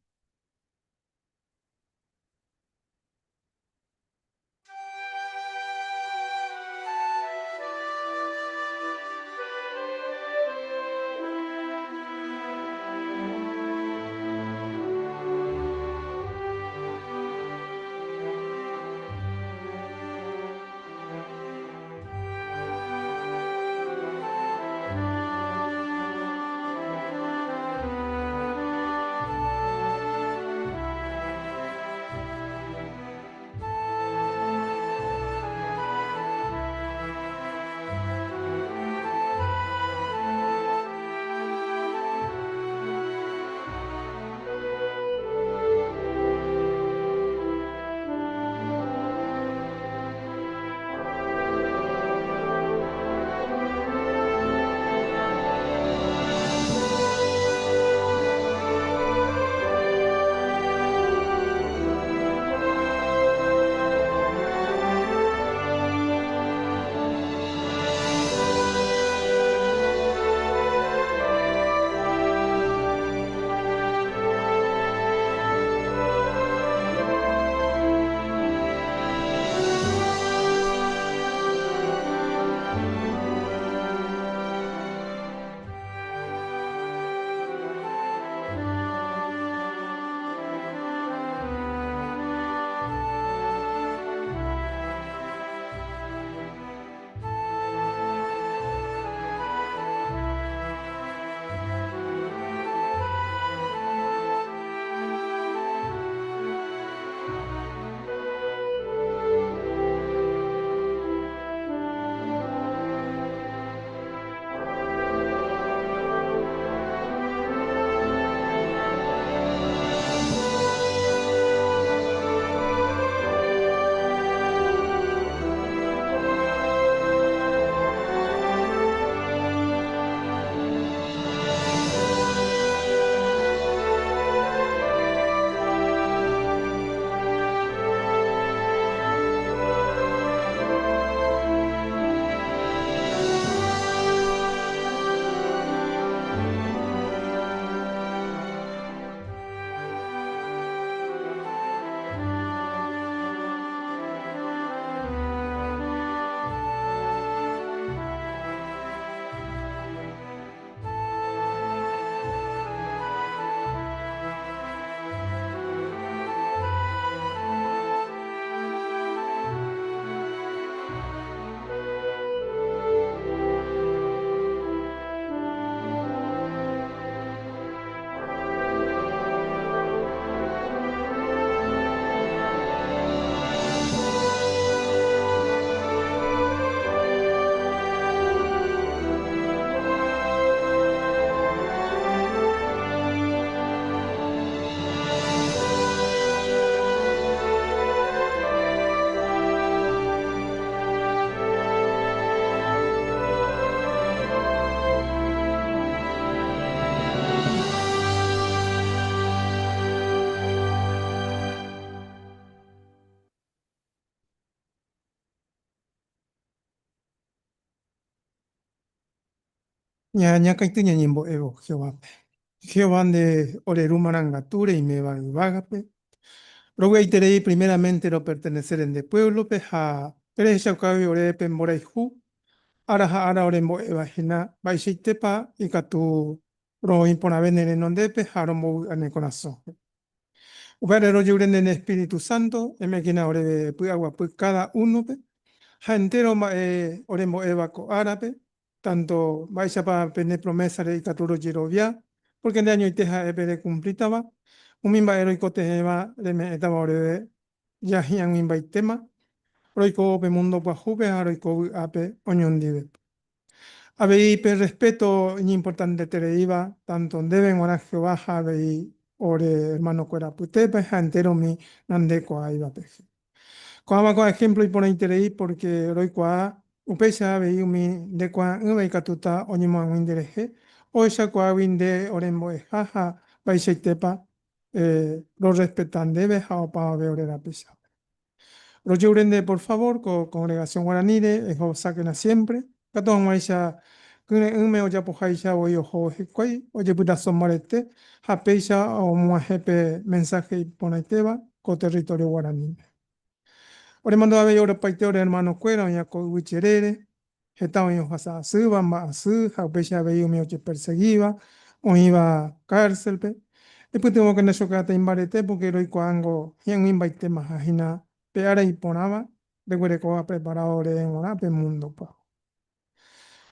ña kaitu ña ñimbo ego Jehová. Jehová de orerumarangature y me va y vágape. Luego iterei primeramente lo pertenecer en de pueblo, peja, eres chaucabi ore pembora y ju, araja ara orembo evajina, baixitepa y catu ro impona venere non de pejaromo en el corazón. Uberero yuren en Espíritu Santo, emequina ore pu agua pu cada uno pe, ja entero oremo evaco árabe, tanto vais a para pene promesa de caturo girovia, porque en el año iteja ebere cumplitaba, un mimba heroico teheba de me etaba ore ya hian mimba itema, roico ope mundo guajube, aroico ape oñondive. Habei per respeto y importante tereiva, tanto deben orar Jehová, habei ore hermano cuera putepe, ja entero mi nandeco aiba peje. Como con ejemplo y por interés porque hoy qua upesa ve mi de qua un catuta onimo un interés o esa qua winde orembo jaja vai se tepa lo respetan debe ja pa ve orera pesa. Lo de por favor congregación guaranire es saquen siempre catón maisha un me oya po jaisha o yo jo kwai oye puta somarete ja pesa o mo jepe mensaje y ponaiteba co territorio guaraní. Ore mando ave ore paite ore hermano cuero ya co wicherere estaba en hasa suba ma su ha pesha ve yo me oche perseguiba o iba cárcel pe e puto mo que na sokata imbarete porque roi coango hien imbaite majina pe ara y ponaba de cuere co preparado ore en ora pe mundo pa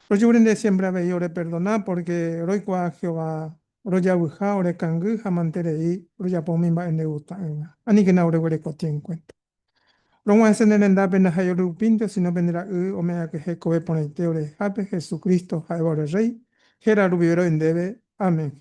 lo de siempre ave ore perdonar porque roi coa Jehová roya buja ore kangu ha mantere y roya po mimba en de gusta ani que na ore cuere co tien cuenta. Roma es en el endape na hayoru pinto, sino vendrá omega que je kobe ponete ore hape Jesucristo haebore rey, gera rubibero en debe. Amén.